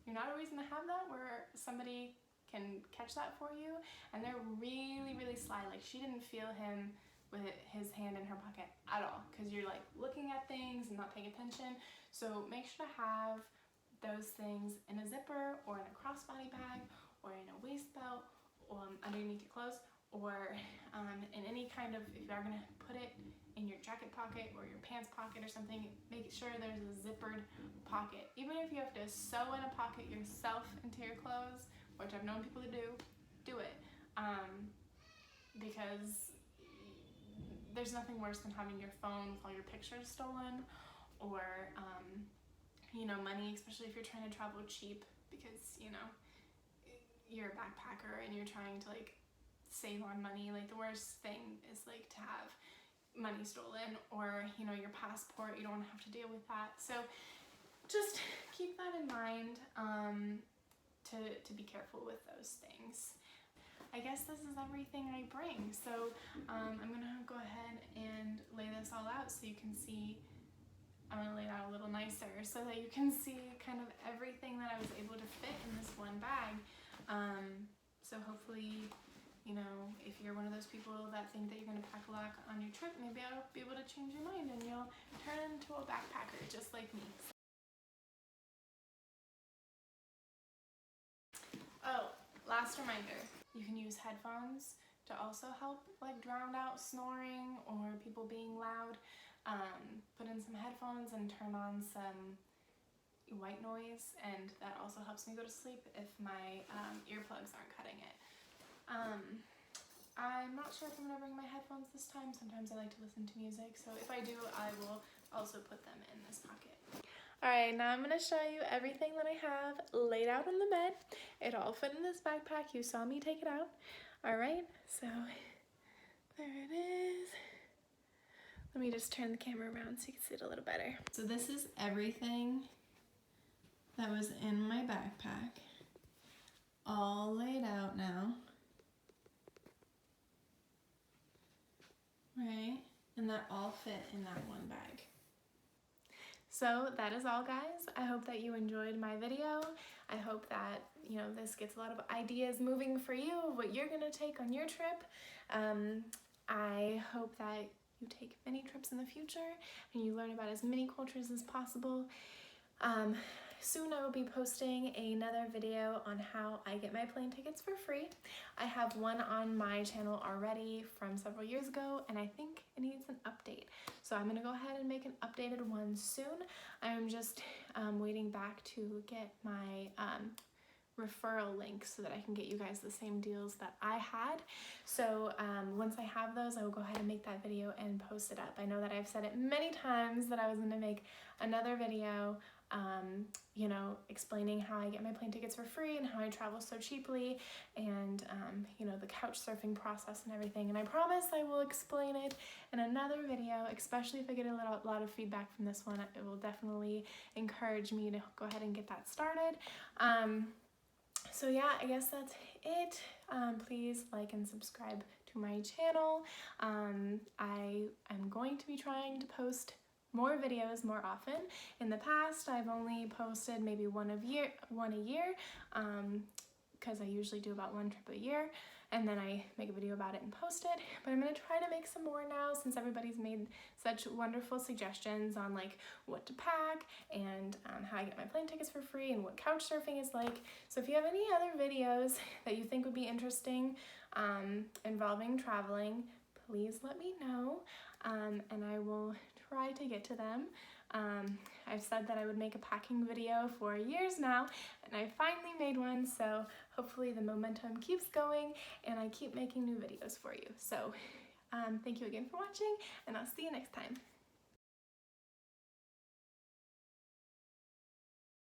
you're not always gonna have that where somebody can catch that for you, and they're really, really sly. She didn't feel him with his hand in her pocket at all, because you're looking at things and not paying attention. So make sure to have those things in a zipper, or in a crossbody bag, or in a waist belt, or underneath your clothes, or in any kind of, if you are gonna put it in your jacket pocket or your pants pocket or something, make sure there's a zippered pocket. Even if you have to sew in a pocket yourself into your clothes, which I've known people to do it, because there's nothing worse than having your phone with all your pictures stolen, or money, especially if you're trying to travel cheap, because you're a backpacker and you're trying to save on money. The worst thing is to have money stolen, or your passport. You don't want to have to deal with that, so just keep that in mind, to be careful with those things. I guess this is everything I bring, so I'm gonna go ahead and lay this all out so you can see. I'm gonna lay it out a little nicer so that you can see kind of everything that I was able to fit in this one bag. So hopefully, if you're one of those people that think that you're gonna pack a lot on your trip, maybe I'll be able to change your mind and you'll turn into a backpacker just like me. Oh, last reminder, you can use headphones to also help drown out snoring or people being loud. Put in some headphones and turn on some white noise, and that also helps me go to sleep if my earplugs aren't cutting it. I'm not sure if I'm gonna bring my headphones this time. Sometimes I like to listen to music, so if I do, I will also put them in this pocket. Alright, now I'm going to show you everything that I have laid out on the bed. It all fit in this backpack. You saw me take it out. Alright, so there it is. Let me just turn the camera around so you can see it a little better. So this is everything that was in my backpack, all laid out now, right? And that all fit in that one bag. So that is all, guys. I hope that you enjoyed my video. I hope that, you know, this gets a lot of ideas moving for you of what you're gonna take on your trip. I hope that you take many trips in the future and you learn about as many cultures as possible. Soon I will be posting another video on how I get my plane tickets for free. I have one on my channel already from several years ago, and I think it needs an update. So I'm gonna go ahead and make an updated one soon. I'm just waiting back to get my referral link so that I can get you guys the same deals that I had. So once I have those, I will go ahead and make that video and post it up. I know that I've said it many times that I was gonna make another video you know, explaining how I get my plane tickets for free and how I travel so cheaply, and you know, the couch surfing process and everything. And I promise I will explain it in another video, especially if I get a lot of feedback from this one. It will definitely encourage me to go ahead and get that started. So yeah, I guess that's it. Please like and subscribe to my channel. I am going to be trying to post more videos more often. In the past, I've only posted maybe one a year, because I usually do about one trip a year, and then I make a video about it and post it. But I'm gonna try to make some more now, since everybody's made such wonderful suggestions on like what to pack and how I get my plane tickets for free and what couch surfing is like. So if you have any other videos that you think would be interesting involving traveling, please let me know, and I will try to get to them. I've said that I would make a packing video for years now, and I finally made one, so hopefully the momentum keeps going and I keep making new videos for you. So thank you again for watching, and I'll see you next time.